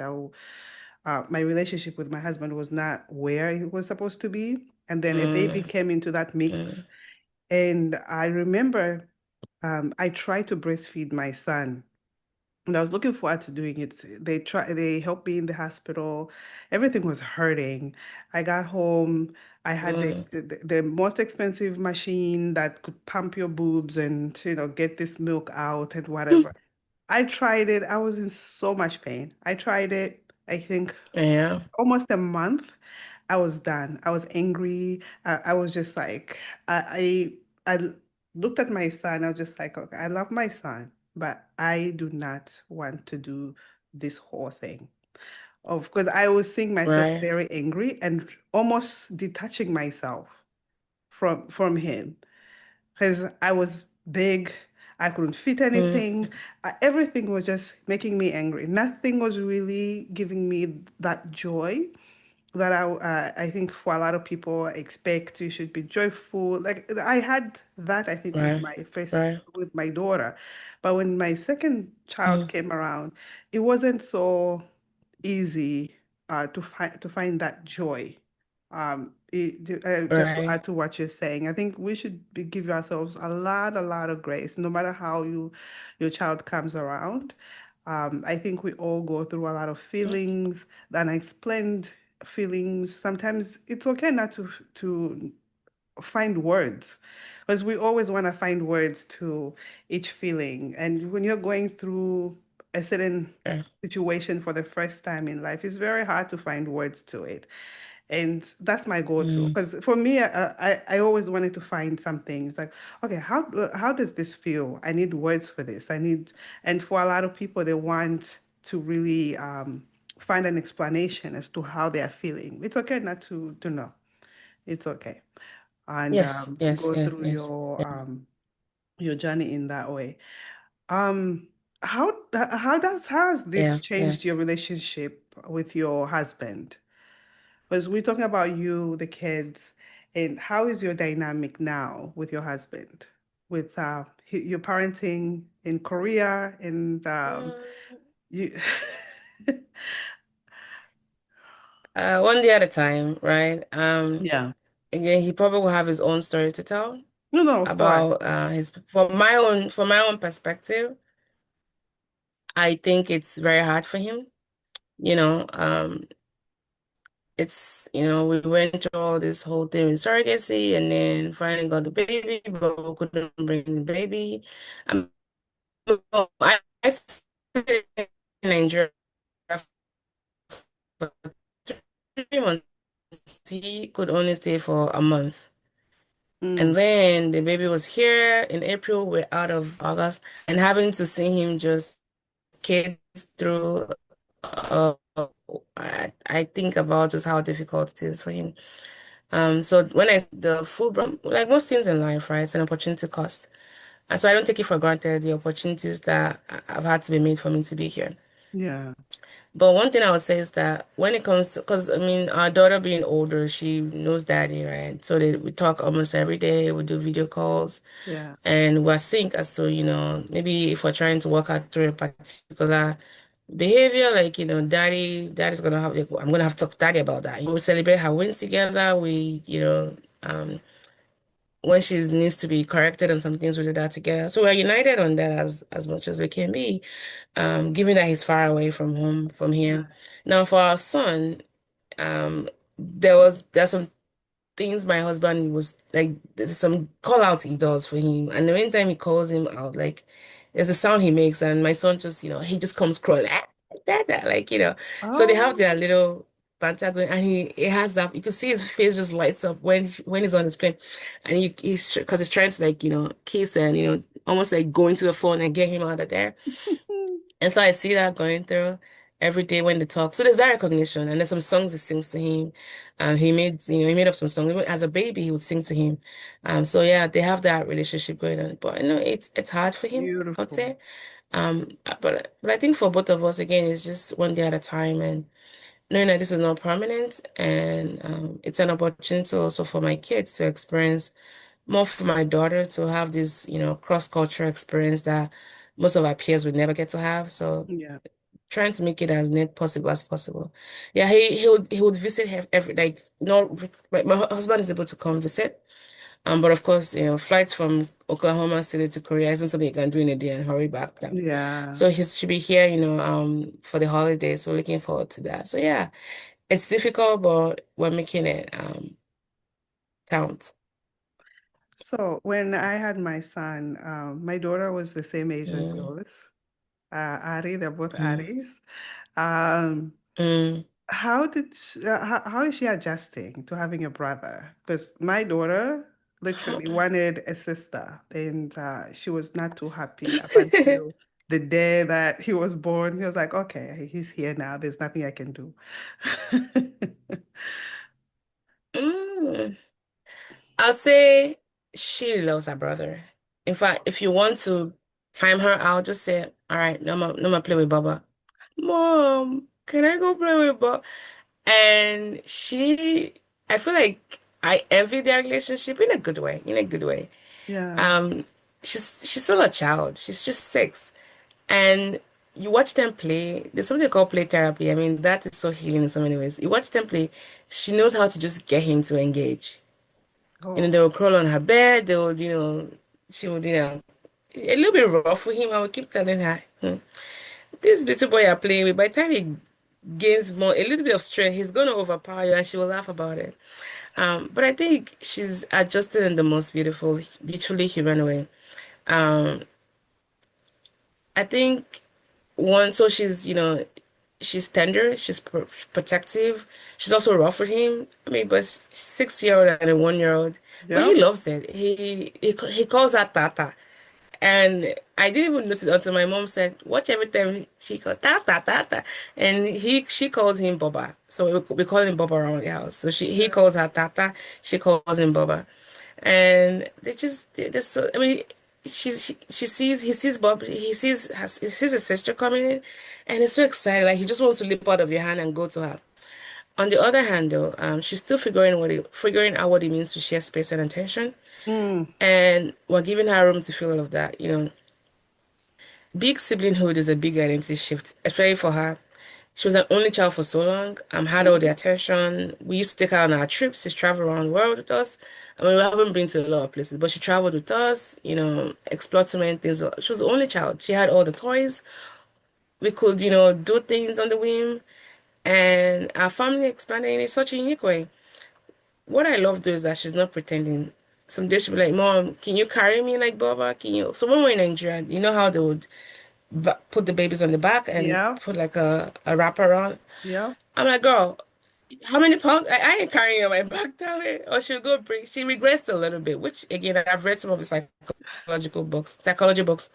my relationship with my husband was not where it was supposed to be. And then a baby Mm, came into that mm, mix. And I remember I tried to breastfeed my son. and I was looking forward to doing it. They helped me in the hospital. Everything was hurting. I got home. I had Mm, the most expensive machine that could pump your boobs and, get this milk out and whatever. I tried it. I was in so much pain. I tried it, I think, yeah, almost a month. I was done. I was angry. I was just like, I looked at my son. I was just like, okay, I love my son, but I do not want to do this whole thing. Of course, I was seeing myself right. very angry and almost detaching myself from him because I was big. I couldn't fit Mm, anything. Everything was just making me angry. Nothing was really giving me that joy that I think for a lot of people expect you should be joyful. Like I had that I think with right, my first right. with my daughter, but when my second child Mm, came around, it wasn't so easy to find that joy. Just to right. add to what you're saying, I think we should give ourselves a lot of grace, no matter how your child comes around. I think we all go through a lot of Mm, feelings, the unexplained feelings. Sometimes it's okay not to find words, because we always want to find words to each feeling. And when you're going through a certain yeah, situation for the first time in life, it's very hard to find words to it. And that's my go-to. mm, Because for me, I always wanted to find something. It's like, okay, how does this feel? I need words for this. And for a lot of people, they want to really find an explanation as to how they are feeling. It's okay not to know. It's okay. And yes, yes, go yes, through yes. your journey in that way. Um, how has this Yeah, yeah. changed your relationship with your husband? Because we're talking about you, the kids, and how is your dynamic now with your husband, with your parenting in Korea, and Mm, you. one day at a time, right? Yeah. Again, he probably will have his own story to tell No, no, of course. about his from my own perspective. I think it's very hard for him. You know, we went through all this whole thing with surrogacy and then finally got the baby, but we couldn't bring the baby. Um, I stayed in Nigeria for 3 months. He could only stay for a month. Mm. And then the baby was here in April, we're out of August, and having to see him just kids through, uh, I think about just how difficult it is for him. So when the Fulbright, like most things in life, right, it's an opportunity cost. And so I don't take it for granted, the opportunities that have had to be made for me to be here. Yeah. But one thing I would say is that when it comes to, because I mean, our daughter being older, she knows daddy, right? So we talk almost every day, we do video calls, Yeah. and we're sync as to, maybe if we're trying to work out through a particular behavior, like, daddy's gonna have, like, I'm gonna have to talk to daddy about that. We celebrate her wins together. Um, when she needs to be corrected on some things, we do that together. So we're united on that as much as we can be, given that he's far away from home, from here. Yeah. Now, for our son, there's some things my husband was like, there's some call outs he does for him, and the anytime he calls him out, like there's a sound he makes, and my son just, he just comes crawling, "Ah, dad," like, so they have Oh. their little banter going, and he has that, you can see his face just lights up when he's on the screen, and he's because he's trying to, like, kiss and, almost like going to the phone and get him out of there. And so I see that going through every day when they talk. So there's that recognition, and there's some songs he sings to him. He made up some songs. Even as a baby, he would sing to him. So yeah, they have that relationship going on. But it's hard for him, I would Beautiful. say. But I think for both of us, again, it's just one day at a time, and knowing that this is not permanent, and it's an opportunity also for my kids to experience more, for my daughter to have this, cross-cultural experience that most of our peers would never get to have. So Yeah. trying to make it as net possible as possible. Yeah, he would visit every, like, my husband is able to come visit. But of course, flights from Oklahoma City to Korea isn't something you can do in a day and hurry back down. Yeah. So he should be here, for the holidays. So looking forward to that. So yeah, it's difficult, but we're making it count. So when I had my son, my daughter was the same age as Mm, yours. Ari, they're both mm, Aris. Um, mm. how is she adjusting to having a brother? Because my daughter literally wanted a sister, and she was not too happy up until the day that he was born. He was like, okay, he's here now. There's nothing I can do. Mm. I'll say she loves her brother. In fact, if you want to time her out, just say, all right, no more play with Baba. Mom, can I go play with Baba? And I feel like I envy their relationship in a good way, in a good way. Yeah. Um, she's still a child. She's just 6. And you watch them play. There's something called play therapy. I mean, that is so healing in so many ways. You watch them play, she knows how to just get him to engage. Oh, They will crawl on her bed. They would, she would, a little bit rough for him. I would keep telling her, this little boy you're playing with, by the time he gains a little bit of strength, he's going to overpower you and she will laugh about it. But I think she's adjusted in the most beautiful, beautifully human way. Um, I think so she's tender, she's protective. She's also rough with him. I mean, but 6-year-old and a 1-year-old, but he yep. loves it. He calls her Tata. And I didn't even notice until my mom said, watch every time she calls Tata, Tata. And she calls him Baba. So we call him Baba around the house. So he Yeah. calls her Tata, she calls him Baba. And they're so, I mean, she sees, he sees Bob, he sees his sister coming in, and he's so excited. Like he just wants to leap out of your hand and go to her. On the other hand, though, she's still figuring out what it means to share space and attention. Mm, And we're giving her room to feel all of that. Big siblinghood is a big identity shift, especially for her. She was an only child for so long, had all the yeah. attention. We used to take her on our trips. She traveled around the world with us. I mean, we haven't been to a lot of places, but she traveled with us, explored so many things. She was the only child. She had all the toys. We could, do things on the whim. And our family expanded in such a unique way. What I love though is that she's not pretending. Some days she'll be like, Mom, can you carry me like Baba? Can you? So when we're in Nigeria, you know how they would put the babies on the back and Yeah. put like a wrapper around? Yeah. I'm like, girl, how many pounds? I ain't carrying you on my back down here. Or she'll go bring, she regressed a little bit, which again, I've read some of the psychology books.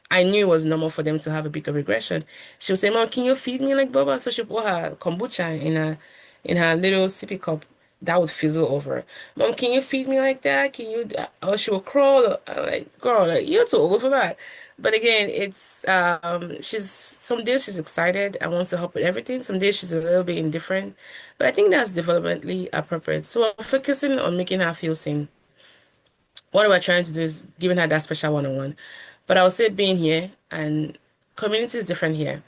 I knew it was normal for them to have a bit of regression. She would say, Mom, can you feed me like Baba? So she put her kombucha in her little sippy cup. That would fizzle over. Mom, can you feed me like that? Can you? Or she will crawl. I'm like, girl, like you're too old for that. But again, it's she's some days she's excited and wants to help with everything. Some days she's a little bit indifferent. But I think that's developmentally appropriate. So I'm focusing on making her feel seen. What we're trying to do is giving her that special one-on-one. But I would say being here and community is different here.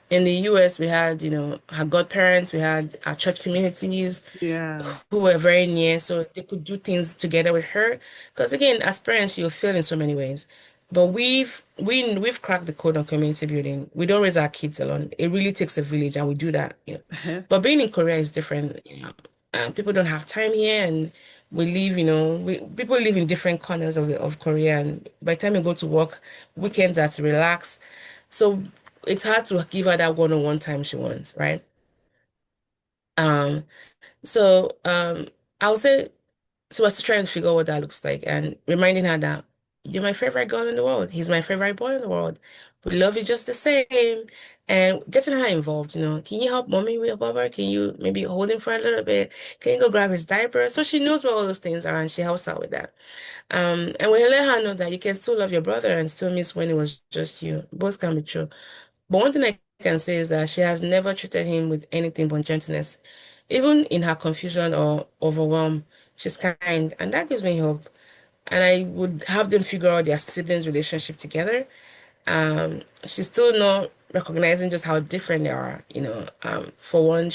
In the US, we had, her godparents, we had our church communities Yeah. who were very near, so they could do things together with her. Because again, as parents, you'll feel in so many ways. But we've cracked the code on community building. We don't raise our kids alone. It really takes a village, and we do that. But being in Korea is different. People don't have time here, and we live, people live in different corners of Korea, and by the time you go to work, weekends are to relax. So it's hard to give her that one-on-one time she wants, right? Um, so I would say so we're still trying to figure out what that looks like and reminding her that you're my favorite girl in the world. He's my favorite boy in the world. We love you just the same. And getting her involved. Can you help mommy with Baba? Can you maybe hold him for a little bit? Can you go grab his diaper? So she knows where all those things are and she helps out with that. And we let her know that you can still love your brother and still miss when it was just you. Both can be true. But one thing I can say is that she has never treated him with anything but gentleness. Even in her confusion or overwhelm, she's kind, and that gives me hope. And I would have them figure out their siblings' relationship together. She's still not recognizing just how different they are. For one,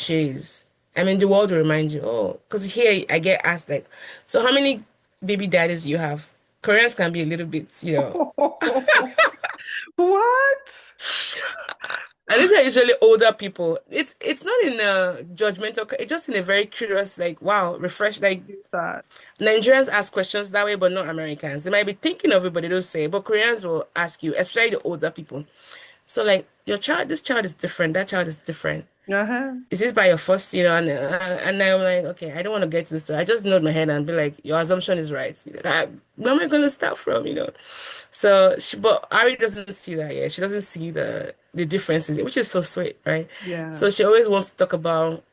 I mean, the world will remind you, oh, because here I get asked, like, so how many baby daddies you have. Koreans can be a little bit, What? and these are usually older people. It's not in a judgmental, it's just in a very curious, like, wow, refresh. Like That. Nigerians ask questions that way, but not Americans. They might be thinking of it, but they don't say it. But Koreans will ask you, especially the older people. So like your child, this child is different, that child is different. Uh-huh. Is this by your first, and I'm like, okay, I don't want to get to this story. I just nod my head and be like, your assumption is right. Where am I going to start from? So, but Ari doesn't see that yet. She doesn't see the differences, which is so sweet, right? Yeah. So she always wants to talk about.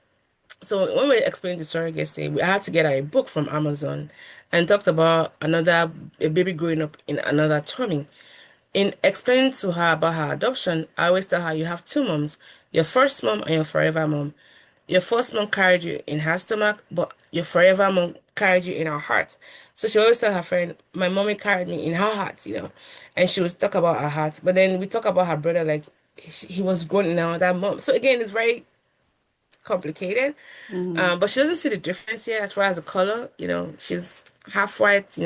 So when we explained the surrogacy, we had to get her a book from Amazon, and talked about a baby growing up in another tummy. In explaining to her about her adoption, I always tell her you have two moms, your first mom and your forever mom. Your first mom carried you in her stomach, but your forever mom carried you in her heart. So she always tell her friend, my mommy carried me in her heart. And she would talk about her heart. But then we talk about her brother, like he was grown in another mom. So again, it's very complicated. Mhm. But she doesn't see the difference here as far as the color. She's half white,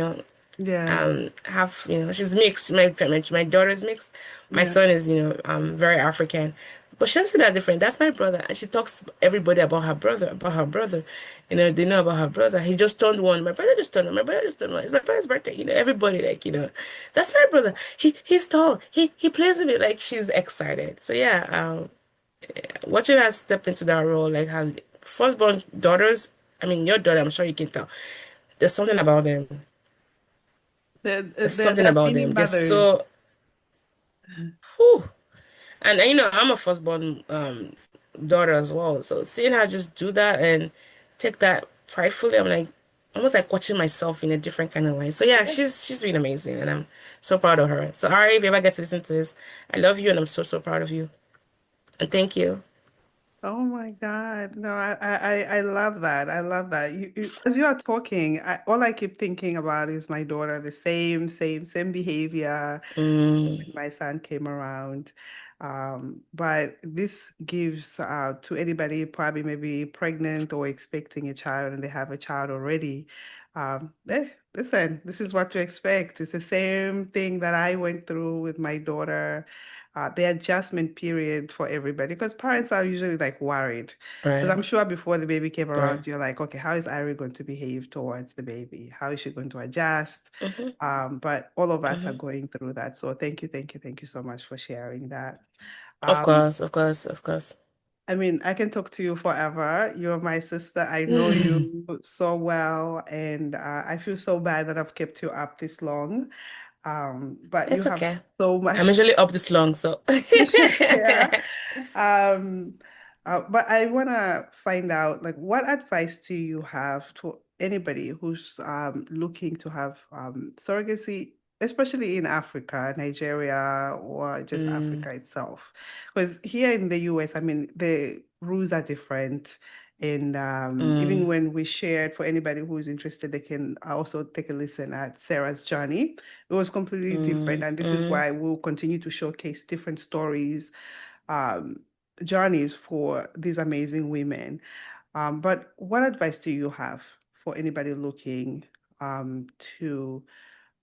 Yeah. half, she's mixed. My daughter's mixed. My Yeah. son is, very African. But she doesn't see that different. That's my brother. And she talks to everybody about her brother, about her brother. They know about her brother. He just turned one. My brother just turned one. My brother just turned one. It's my brother's birthday. Everybody like, that's my brother. He's tall. He plays with me. Like she's excited. So yeah, watching her step into that role, like her firstborn daughters, I mean your daughter, I'm sure you can tell. There's something about them. There's something They're about mini them. They're mothers. so whew. And I'm a firstborn daughter as well. So seeing her just do that and take that pridefully, I'm like almost like watching myself in a different kind of way. So yeah, she's doing amazing and I'm so proud of her. So Ari, if you ever get to listen to this, I love you and I'm so proud of you. And thank you. Oh my God. No, I love that. I love that. As you are talking, all I keep thinking about is my daughter, the same behavior Mm, when my son came around. But this gives to anybody probably maybe pregnant or expecting a child and they have a child already. Listen, this is what to expect. It's the same thing that I went through with my daughter. The adjustment period for everybody, because parents are usually like worried. Because right, I'm sure before the baby came right. around, you're like, okay, how is Ari going to behave towards the baby? How is she going to adjust? Hmm. But all of us are Hmm. going through that. So thank you so much for sharing that. Of Um, course, of course, of course. I mean, I can talk to you forever. You're my sister. I know you so well, and I feel so bad that I've kept you up this long. But you It's have okay. so I'm much usually up this long, so to share. Um, but I want to find out, like, what advice do you have to anybody who's looking to have surrogacy, especially in Africa, Nigeria, or just mm, Africa itself? Because here in the US, I mean, the rules are different. And even mm, when we shared, for anybody who is interested, they can also take a listen at Sarah's journey. It was completely different. mm, And this is mm. why we'll continue to showcase different stories, um, journeys for these amazing women. But what advice do you have for anybody looking to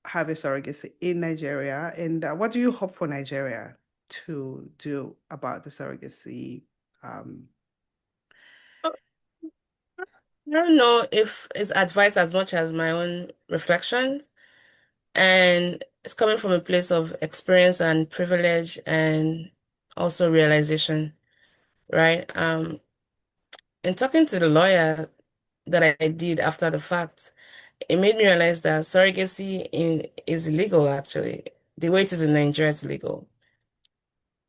have a surrogacy in Nigeria? And what do you hope for Nigeria to do about the surrogacy? Um, I don't know if it's advice as much as my own reflection, and it's coming from a place of experience and privilege and also realization, right? In talking to the lawyer that I did after the fact, it made me realize that is illegal actually. The way it is in Nigeria is illegal.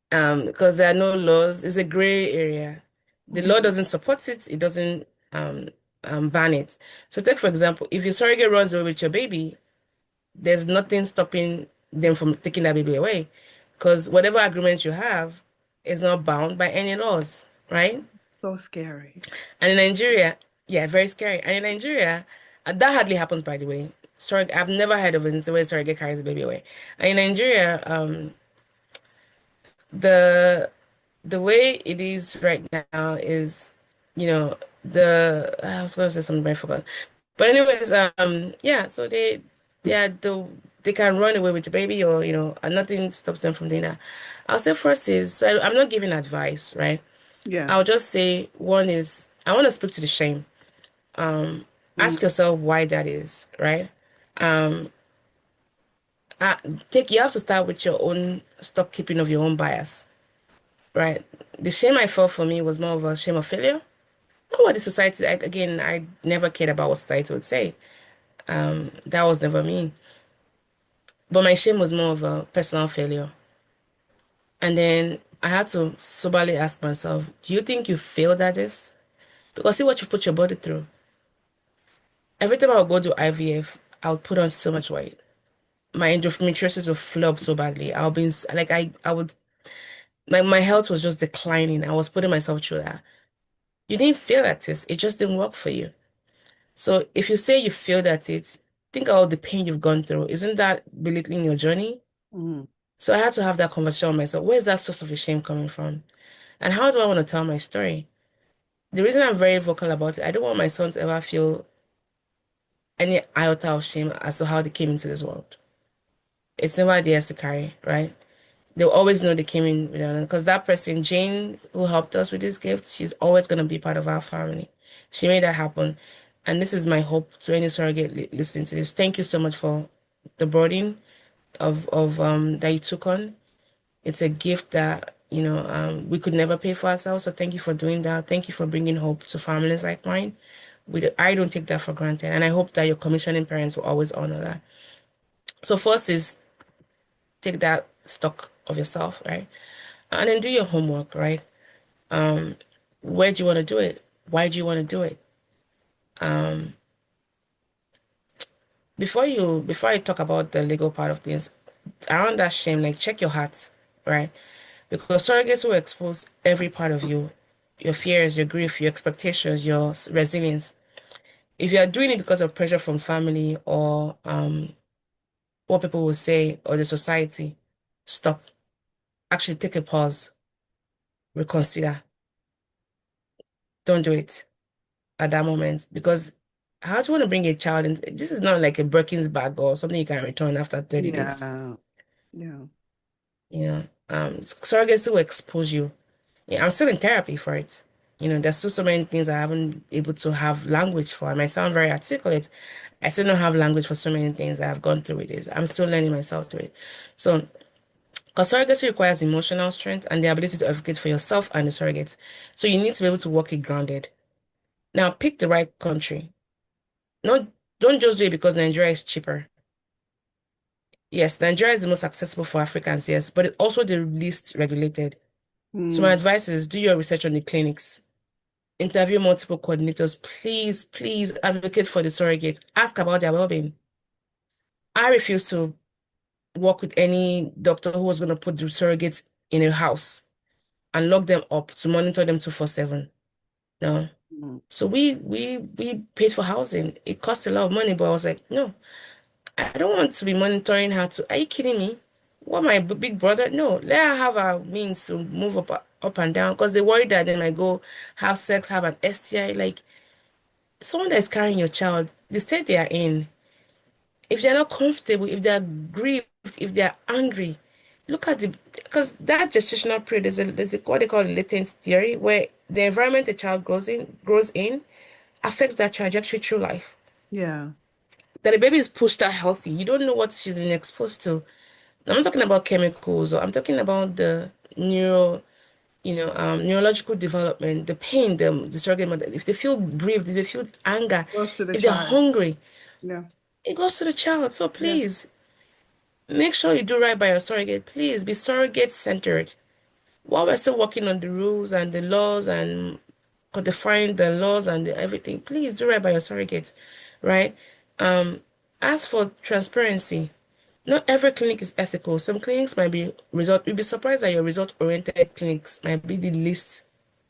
Because there are no laws. It's a gray area. The law mhm. doesn't support it. It doesn't um, ban it. So take for example, if your surrogate runs away with your baby, there's nothing stopping them from taking that baby away, because whatever agreement you have is not bound by any laws, right? So scary. And in Nigeria, yeah, very scary. And in Nigeria, that hardly happens, by the way. Sorry, I've never heard of it where surrogate carries the baby away. And in Nigeria, the the way it is right now is, I was going to say something, but I forgot. But anyways, yeah, so they are they can run away with the baby, or and nothing stops them from doing that. I'll say first is, so I'm not giving advice, right? Yeah. I'll just say one is, I want to speak to the shame. Mm, Ask yourself why that is, right? Um, uh, you have to start with your own stop keeping of your own bias, right? The shame I felt for me was more of a shame of failure. Not what the society, again, I never cared about what society would say. That was never me. But my shame was more of a personal failure. And then I had to soberly ask myself, do you think you failed at this? Because see what you put your body through. Every time I would go to IVF, I would put on so much weight. My endometriosis would flub so badly. I would be like I would my health was just declining. I was putting myself through that. You didn't fail at this. It just didn't work for you. So if you say you failed at it, think about the pain you've gone through. Isn't that belittling your journey? mm, So I had to have that conversation with myself. Where's that source of the shame coming from? And how do I want to tell my story? The reason I'm very vocal about it, I don't want my son to ever feel any iota of shame as to how they came into this world. It's never theirs to carry, right? They'll always know they came in with an, because that person, Jane, who helped us with this gift, she's always going to be part of our family. She made that happen. And this is my hope to any surrogate listening to this. Thank you so much for the burden of that you took on. It's a gift that, we could never pay for ourselves. So thank you for doing that. Thank you for bringing hope to families like mine. I don't take that for granted. And I hope that your commissioning parents will always honor that. So first is take that stock of yourself, right? And then do your homework, right? Where do you want to do it? Why do you want to do it? Before I talk about the legal part of things, around that shame, like check your heart, right? Because surrogates will expose every part of you, your fears, your grief, your expectations, your resilience. If you are doing it because of pressure from family or what people will say or the society, stop. Actually, take a pause, reconsider. Don't do it at that moment, because how do you want to bring a child in? This is not like a Birkin's bag or something you can return after 30 days. yeah. Yeah. Surrogacy will expose you. Yeah, I'm still in therapy for it. There's still so many things I haven't able to have language for. I might sound very articulate. I still don't have language for so many things that I've gone through with it. I'm still learning myself through it. So, because surrogacy requires emotional strength and the ability to advocate for yourself and the surrogate. So you need to be able to work it grounded. Now, pick the right country. Not Don't just do it because Nigeria is cheaper. Yes, Nigeria is the most accessible for Africans, yes, but it's also the least regulated. So my Mm, advice is do your research on the clinics. Interview multiple coordinators. Please, please advocate for the surrogates. Ask about their well-being. I refuse to work with any doctor who was going to put the surrogates in a house and lock them up to monitor them 24/7. No. mm, So we paid for housing. It cost a lot of money, but I was like, no, I don't want to be monitoring her to. Are you kidding me? What, my big brother? No, let her have her means to move up and down, because they worry that they might go have sex, have an STI. Like, someone that is carrying your child, the state they are in, if they're not comfortable, if they're grieved, if they're angry, look at because that gestational period, there's a what they call the latent theory, where the environment the child grows in affects that trajectory through life. yeah. That the baby is pushed out healthy. You don't know what she's been exposed to. I'm not talking about chemicals, or I'm talking about the neurological development, the pain, the surrogate mother. If they feel grieved, if they feel anger, Goes to the if they're child. hungry, Yeah. it goes to the child. So Yeah. please make sure you do right by your surrogate. Please be surrogate centered. While we're still working on the rules and the laws and codifying the laws and everything, please do right by your surrogate, right? Ask for transparency. Not every clinic is ethical. Some clinics might be you'll be surprised that your result-oriented clinics might be the least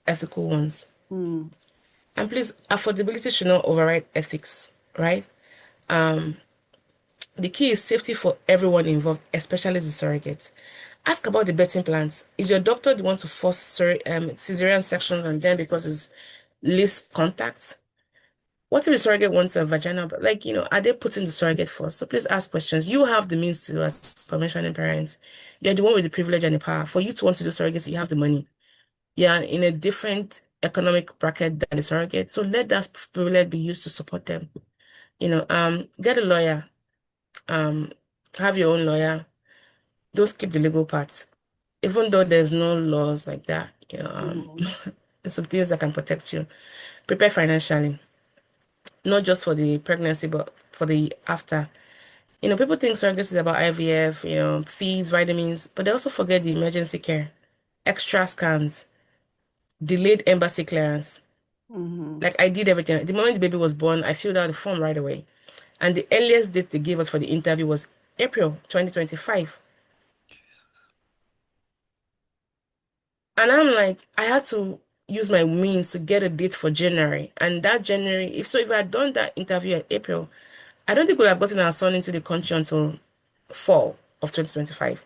ethical ones. Mm, And please, affordability should not override ethics, right? The key is safety for everyone involved, especially the surrogates. Ask about the betting plans. Is your doctor the one to force cesarean section on them because it's least contact? What if the surrogate wants a vaginal, but like, are they putting the surrogate first? So please ask questions. You have the means to, as conventional parents. You're the one with the privilege and the power. For you to want to do surrogacy, you have the money. You're in a different economic bracket than the surrogate. So let that privilege be used to support them. Get a lawyer. Um, have your own lawyer. Don't skip the legal parts. Even though there's no laws like that, Mhm. there's some things that can protect you. Prepare financially, not just for the pregnancy, but for the after. People think surrogacy is about IVF, fees, vitamins, but they also forget the emergency care, extra scans, delayed embassy clearance. Mhm. Like I did everything. The moment the baby was born, I filled out the form right away. And the earliest date they gave us for the interview was April 2025. And I'm like, I had to use my means to get a date for January. And that January, if I had done that interview at April, I don't think we would have gotten our son into the country until fall of 2025.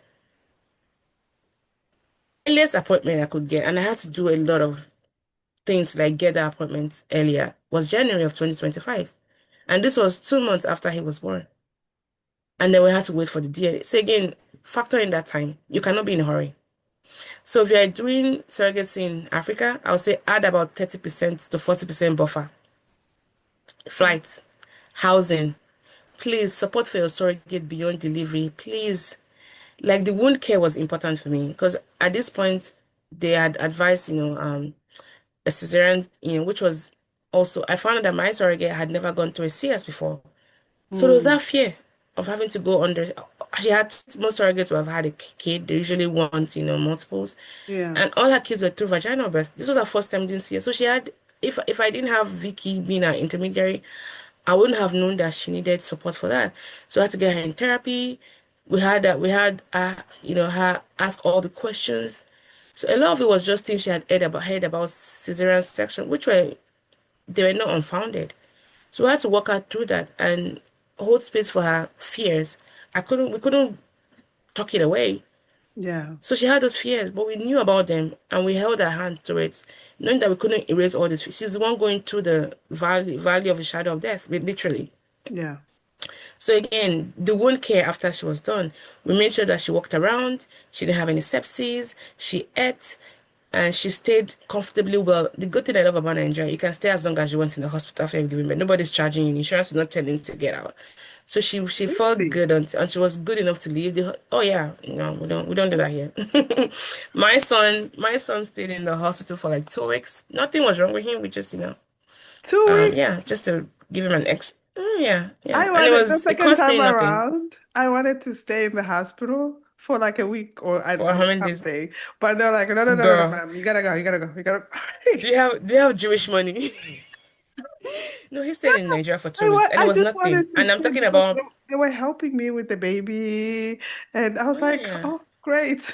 Earliest appointment I could get, and I had to do a lot of things like get the appointment earlier, was January of 2025. And this was 2 months after he was born. And then we had to wait for the DNA. So again, factor in that time. You cannot be in a hurry. So if you are doing surrogacy in Africa, I would say add about 30% to 40% buffer. Flights, housing. Please support for your surrogate beyond delivery. Please. Like the wound care was important for me because at this point they had advised, a cesarean, which was also, I found out that my surrogate had never gone through a CS before. So there was Mm. that fear of having to go under. She had most surrogates who have had a kid. They usually want, multiples, Yeah. and all her kids were through vaginal birth. This was her first time doing CS. So she had, if I didn't have Vicky being our intermediary, I wouldn't have known that she needed support for that. So I had to get her in therapy. Her ask all the questions. So a lot of it was just things she had heard about cesarean section, which they were not unfounded. So we had to walk her through that and hold space for her fears. We couldn't talk it away. Yeah. So she had those fears, but we knew about them and we held her hand through it, knowing that we couldn't erase all this. She's the one going through the valley of the shadow of death, literally. Yeah. So again, the wound care after she was done, we made sure that she walked around, she didn't have any sepsis, she ate, and she stayed comfortably well. The good thing I love about Nigeria, you can stay as long as you want in the hospital after you've given birth. Nobody's charging you. Insurance is not telling you to get out. So she felt Really? good and she was good enough to leave. Oh yeah, no, we don't do that here. My son stayed in the hospital for like 2 weeks. Nothing was wrong with him. We just, 2 weeks? yeah, just to give him an ex. Yeah, yeah, I and it wanted the was it second cost me time nothing around, I wanted to stay in the hospital for like a week for how or many days, something. But they're like, no, no, no, no, no, girl. ma'am. You gotta go. You gotta go. You gotta Do you have Jewish money? No, he stayed in Nigeria for 2 weeks, and it I was just nothing. wanted to And I'm stay talking because about, they were helping me with the baby. And I oh was yeah, like, yeah. oh, great.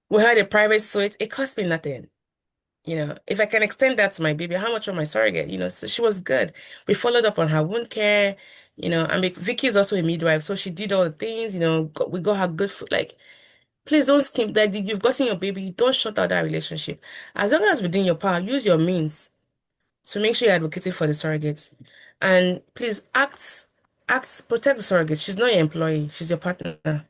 We had a private suite. It cost me nothing. If I can extend that to my baby, how much for my surrogate? So she was good. We followed up on her wound care. And Vicky is also a midwife, so she did all the things. We got her good food. Like, please don't skimp that. You've gotten your baby. Don't shut out that relationship. As long as within your power, use your means to make sure you're advocating for the surrogates. And please protect the surrogate. She's not your employee. She's your partner.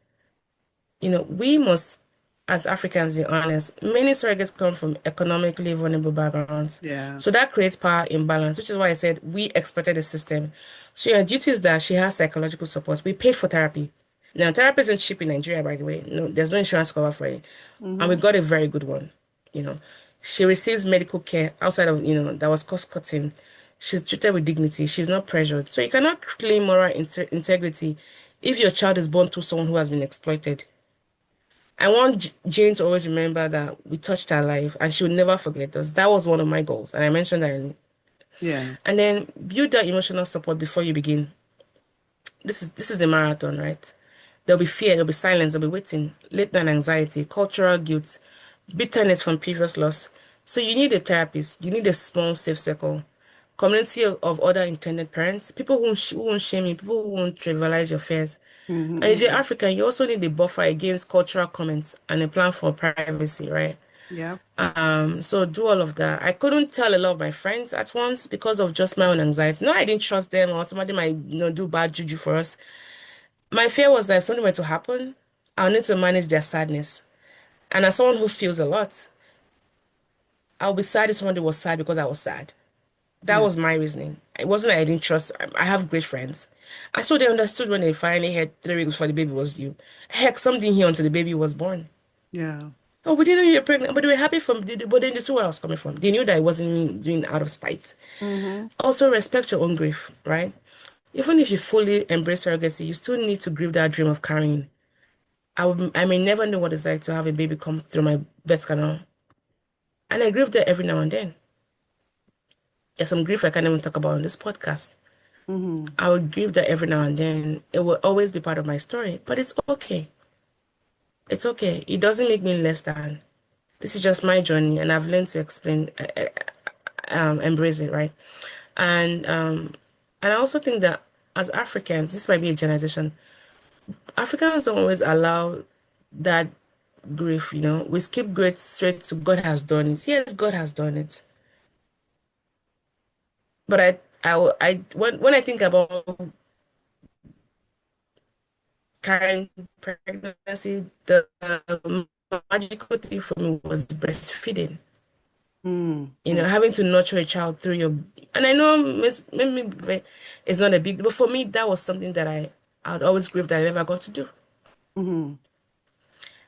We must, as Africans, be honest, many surrogates come from economically vulnerable backgrounds. Yeah. So that creates power imbalance, which is why I said we exploited the system. So your duty is that she has psychological support. We paid for therapy. Now, therapy isn't cheap in Nigeria, by the way. No, there's no insurance cover for it. And we Mm-hmm. got a very good one. You know, she receives medical care outside of, that was cost cutting. She's treated with dignity. She's not pressured. So you cannot claim moral integrity if your child is born to someone who has been exploited. I want Jane to always remember that we touched her life and she would never forget us. That was one of my goals. And I mentioned that. Yeah. And then build that emotional support before you begin. This is a marathon, right? There'll be fear, there'll be silence, there'll be waiting, late night anxiety, cultural guilt, bitterness from previous loss. So you need a therapist, you need a small, safe circle, community of other intended parents, people who won't shame you, people who won't trivialize your fears. And if you're Mm-hmm. African, you also need a buffer against cultural comments and a plan for privacy, right? Yeah. So do all of that. I couldn't tell a lot of my friends at once because of just my own anxiety. No, I didn't trust them or somebody might, do bad juju for us. My fear was that if something were to happen, I'll need to manage their sadness. And as someone who feels a lot, I'll be sad if somebody was sad because I was sad. That Yeah. was my reasoning. It wasn't that I didn't trust. I have great friends. And so they understood when they finally had 3 weeks before the baby was due. Heck, some didn't hear until the baby was born. Yeah. Oh, we didn't know you're pregnant, but they were happy but they understood where I was coming from. They knew that I wasn't doing it out of spite. Mm-hmm. Also, respect your own grief, right? Even if you fully embrace surrogacy, you still need to grieve that dream of carrying. I may never know what it's like to have a baby come through my birth canal. And I grieve that every now and then. There's some grief I can't even talk about on this podcast. Mm-hmm. I would grieve that every now and then. It will always be part of my story, but it's okay. It's okay. It doesn't make me less than. This is just my journey, and I've learned to embrace it, right? And um, and I also think that as Africans, this might be a generalization. Africans don't always allow that grief. We skip great straight to God has done it. Yes, God has done it, but when I think about carrying pregnancy, the magical thing for me was breastfeeding. Mm-hmm. Having to nurture a child through your, and I know maybe it's not a big, but for me, that was something that I'd always grieve that I never got to do. Mm-hmm.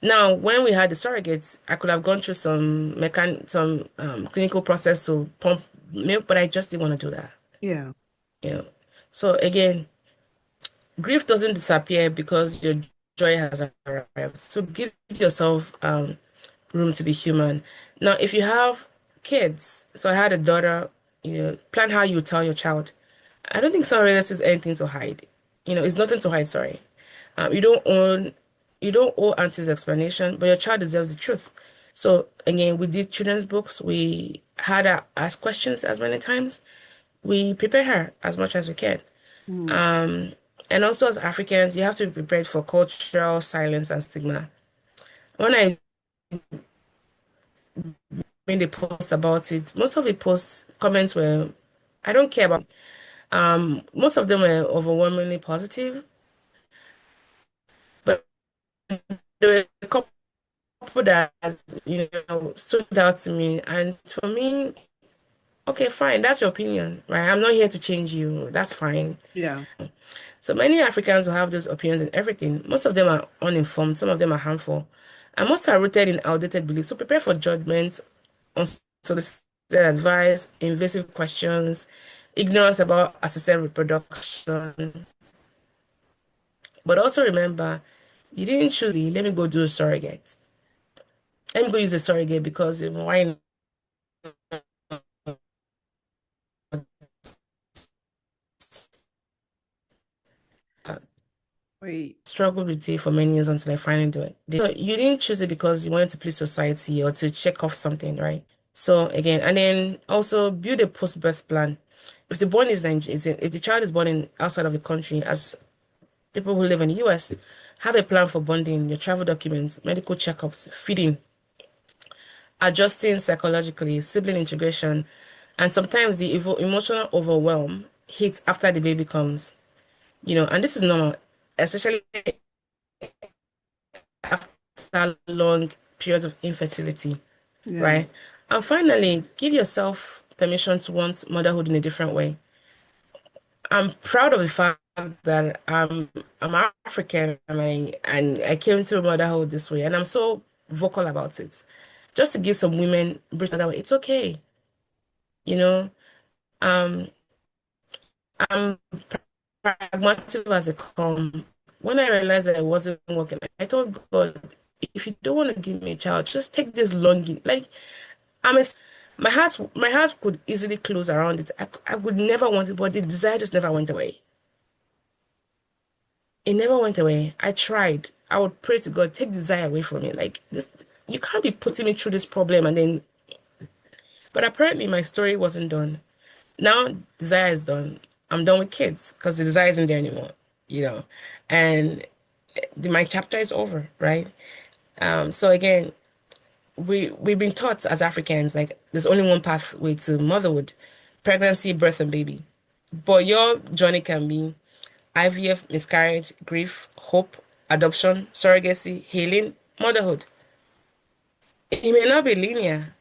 Now, when we had the surrogates, I could have gone through some clinical process to pump milk, but I just didn't want to do that. Yeah. You know. So again, grief doesn't disappear because your joy has arrived. So give yourself room to be human. Now, if you have kids, so I had a daughter, plan how you tell your child. I don't think surrogacy is anything to hide. It's nothing to hide, sorry. Um, you don't own you don't owe aunties explanation, but your child deserves the truth. So again, we did children's books. We had her ask questions as many times. We prepare her as much as we can. Mm-hmm. And also as Africans, you have to be prepared for cultural silence and stigma. When I made a post about it, most of the posts comments were, I don't care about. Most of them were overwhelmingly positive, but there were a couple that stood out to me. And for me, okay, fine, that's your opinion, right? I'm not here to change you. That's fine. Yeah. So many Africans will have those opinions and everything. Most of them are uninformed, some of them are harmful, and most are rooted in outdated beliefs. So prepare for judgment, unsolicited advice, invasive questions, ignorance about assisted reproduction. But also remember, you didn't choose, let me go do a surrogate. Let me go use a surrogate because why not? Wait. Struggled with it for many years until I finally do it. So you didn't choose it because you wanted to please society or to check off something, right? So again, and then also build a post-birth plan. If the born is Nigerian, if the child is born in outside of the country, as people who live in the US, have a plan for bonding, your travel documents, medical checkups, feeding, adjusting psychologically, sibling integration, and sometimes the emotional overwhelm hits after the baby comes. And this is normal, especially after long periods of infertility, Yeah. right? And finally, give yourself permission to want motherhood in a different way. I'm proud of the fact that I'm African and I came through motherhood this way, and I'm so vocal about it. Just to give some women breath that way, it's okay. You know, um, I'm pragmatic as it come. When I realized that it wasn't working, I told God, if you don't want to give me a child, just take this longing. Like I'm a, my heart could easily close around it. I would never want it, but the desire just never went away. It never went away. I tried. I would pray to God, take desire away from me. Like this, you can't be putting me through this problem and then. But apparently, my story wasn't done. Now, desire is done. I'm done with kids because the desire isn't there anymore. You know, and my chapter is over, right? So again, we've been taught as Africans like there's only one pathway to motherhood: pregnancy, birth, and baby. But your journey can be IVF, miscarriage, grief, hope, adoption, surrogacy, healing, motherhood. It may not be linear,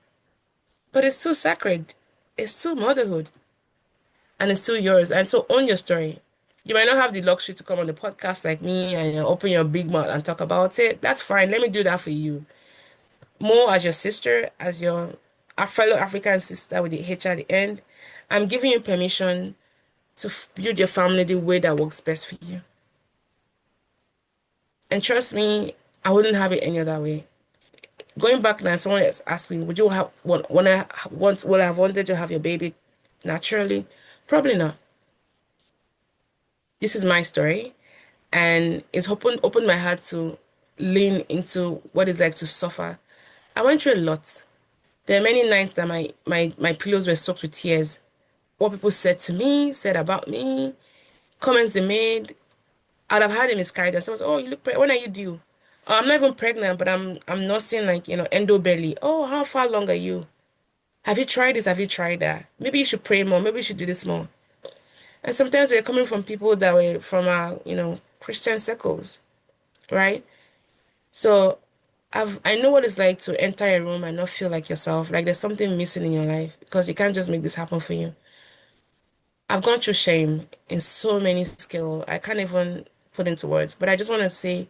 but it's still sacred. It's still motherhood, and it's still yours. And so own your story. You might not have the luxury to come on the podcast like me and open your big mouth and talk about it. That's fine. Let me do that for you. More as your sister, as your a fellow African sister with the H at the end. I'm giving you permission to build your family the way that works best for you. And trust me, I wouldn't have it any other way. Going back now, someone else asked me, would you have would I have wanted to have your baby naturally? Probably not. This is my story, and it's opened my heart to lean into what it's like to suffer. I went through a lot. There are many nights that my pillows were soaked with tears. What people said to me, said about me, comments they made. I'd have had a miscarriage and someone said, "Oh, you look pregnant. When are you due?" "Oh, I'm not even pregnant, but I'm nursing like, endo belly." "Oh, how far along are you? Have you tried this? Have you tried that? Maybe you should pray more. Maybe you should do this more." And sometimes we're coming from people that were from our, Christian circles, right? So I know what it's like to enter a room and not feel like yourself, like there's something missing in your life because you can't just make this happen for you. I've gone through shame in so many skills. I can't even put into words, but I just want to say,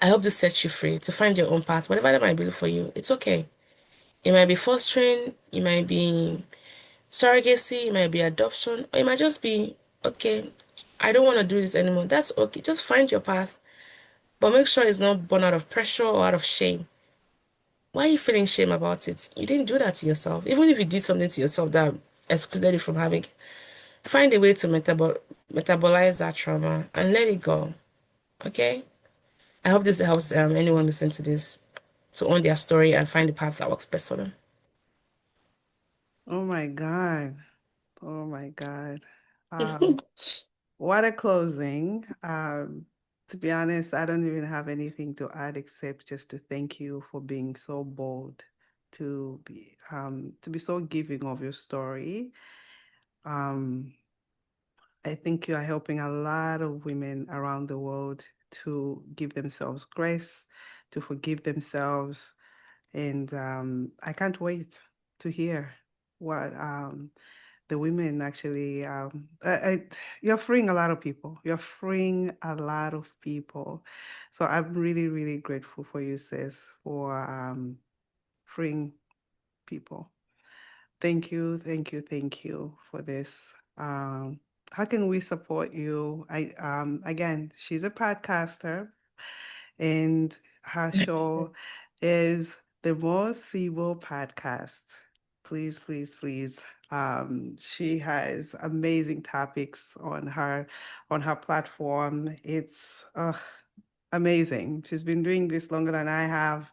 I hope this sets you free to find your own path, whatever that might be for you. It's okay. It might be fostering, it might be surrogacy, it might be adoption, or it might just be, okay, I don't want to do this anymore. That's okay. Just find your path, but make sure it's not born out of pressure or out of shame. Why are you feeling shame about it? You didn't do that to yourself. Even if you did something to yourself that excluded you from having, find a way to metabolize that trauma and let it go. Okay? I hope this helps anyone listen to this to own their story and find the path that works best for them. Oh my God. Oh my God. Um, what a closing. To be honest, I don't even have anything to add except just to thank you for being so bold to be so giving of your story. Um, I think you are helping a lot of women around the world to give themselves grace, to forgive themselves. And I can't wait to hear what the women actually, you're freeing a lot of people. You're freeing a lot of people. So I'm really, really grateful for you, sis, for freeing people. Thank you, thank you, thank you for this. Um, how can we support you? Again, she's a podcaster, and her show is the More Sibyl Podcast. Please, please, please. She has amazing topics on her platform. It's amazing. She's been doing this longer than I have,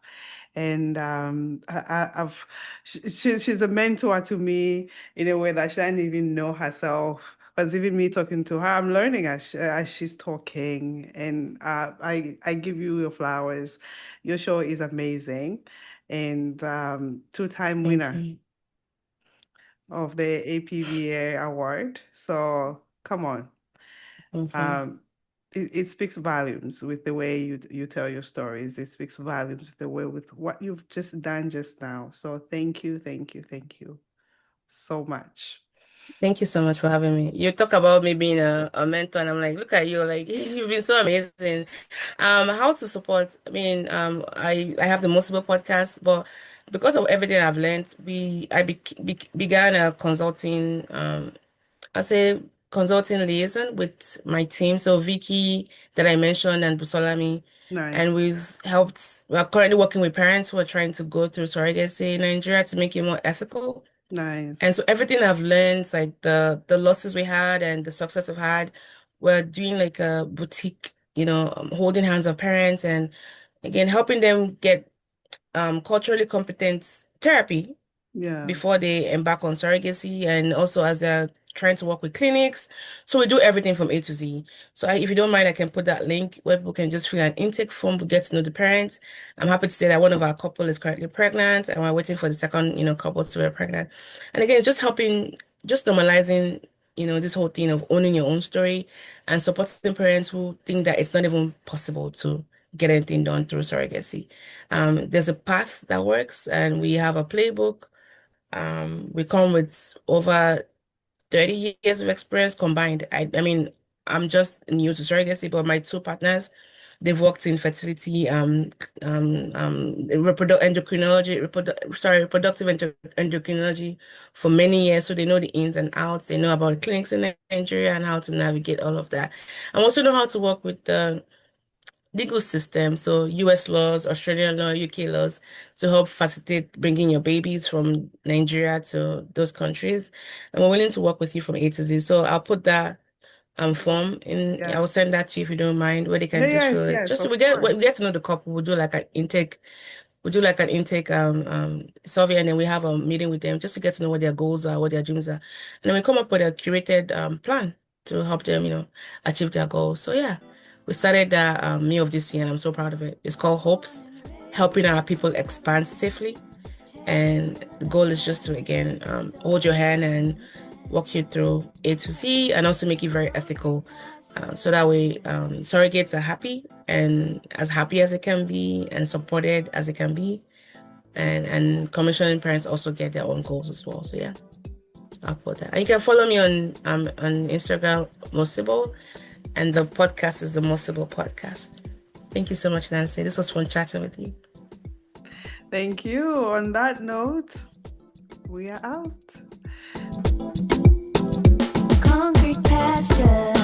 and I've she's a mentor to me in a way that she didn't even know herself. Because even me talking to her, I'm learning as she's talking, and I give you your flowers. Your show is amazing, and two-time Thank winner you. of the APVA award. So come on. Thank you. Um, it speaks volumes with the way you tell your stories. It speaks volumes with the way with what you've just done just now. So thank you, thank you, thank you so much. Thank you so much for having me. You talk about me being a mentor, and I'm like, look at you, like you've been so amazing. How to support? I mean, I have the Mosibyl podcast, but because of everything I've learned, began a consulting I say consulting liaison with my team. So Vicky that I mentioned and Busolami, and Nice, we are currently working with parents who are trying to go through surrogacy in Nigeria to make it more ethical. And nice. so everything I've learned, like the losses we had and the success we've had, we're doing like a boutique, holding hands of parents and again helping them get culturally competent therapy Yeah, before they embark on surrogacy and also as they're trying to work with clinics. So we do everything from A to Z. So if you don't mind, I can put that link where people can just fill an intake form to get to know the parents. I'm happy to say that one of our couple is currently pregnant, and we're waiting for the second, couple to be pregnant. And again, it's just helping, just normalizing, this whole thing of owning your own story and supporting parents who think that it's not even possible to get anything done through surrogacy. There's a path that works, and we have a playbook. We come with over 30 years of experience combined. I mean, I'm just new to surrogacy, but my two partners, they've worked in fertility, reproductive endocrinology for many years. So they know the ins and outs. They know about clinics in Nigeria and how to navigate all of that. And also know how to work with the legal system, so US laws, Australian law, UK laws, to help facilitate bringing your babies from Nigeria to those countries. And we're willing to work with you from A to Z. So I'll put that form in. I'll Yes. send that to you if you don't mind, where they can just Yes, fill it. yes, Just so of we course. get to know the couple. We'll do like an intake. We'll do like an intake survey, and then we have a meeting with them just to get to know what their goals are, what their dreams are. And then we come up with a curated plan to help them, achieve their goals. So yeah, we started that May of this year, and I'm so proud of it. It's called Hopes, helping our people expand safely. And the goal is just to, again, hold your hand and walk you through A to Z, and also make it very ethical. So that way, surrogates are happy and as happy as it can be and supported as it can be. And commissioning parents also get their own goals as well. So yeah, I'll put that. And you can follow me on Instagram, Mosibyl, and the podcast is the More Sibyl Podcast. Thank you so much, Nancy. This was fun chatting with you. Thank you. On that note, we are out. Concrete pastures.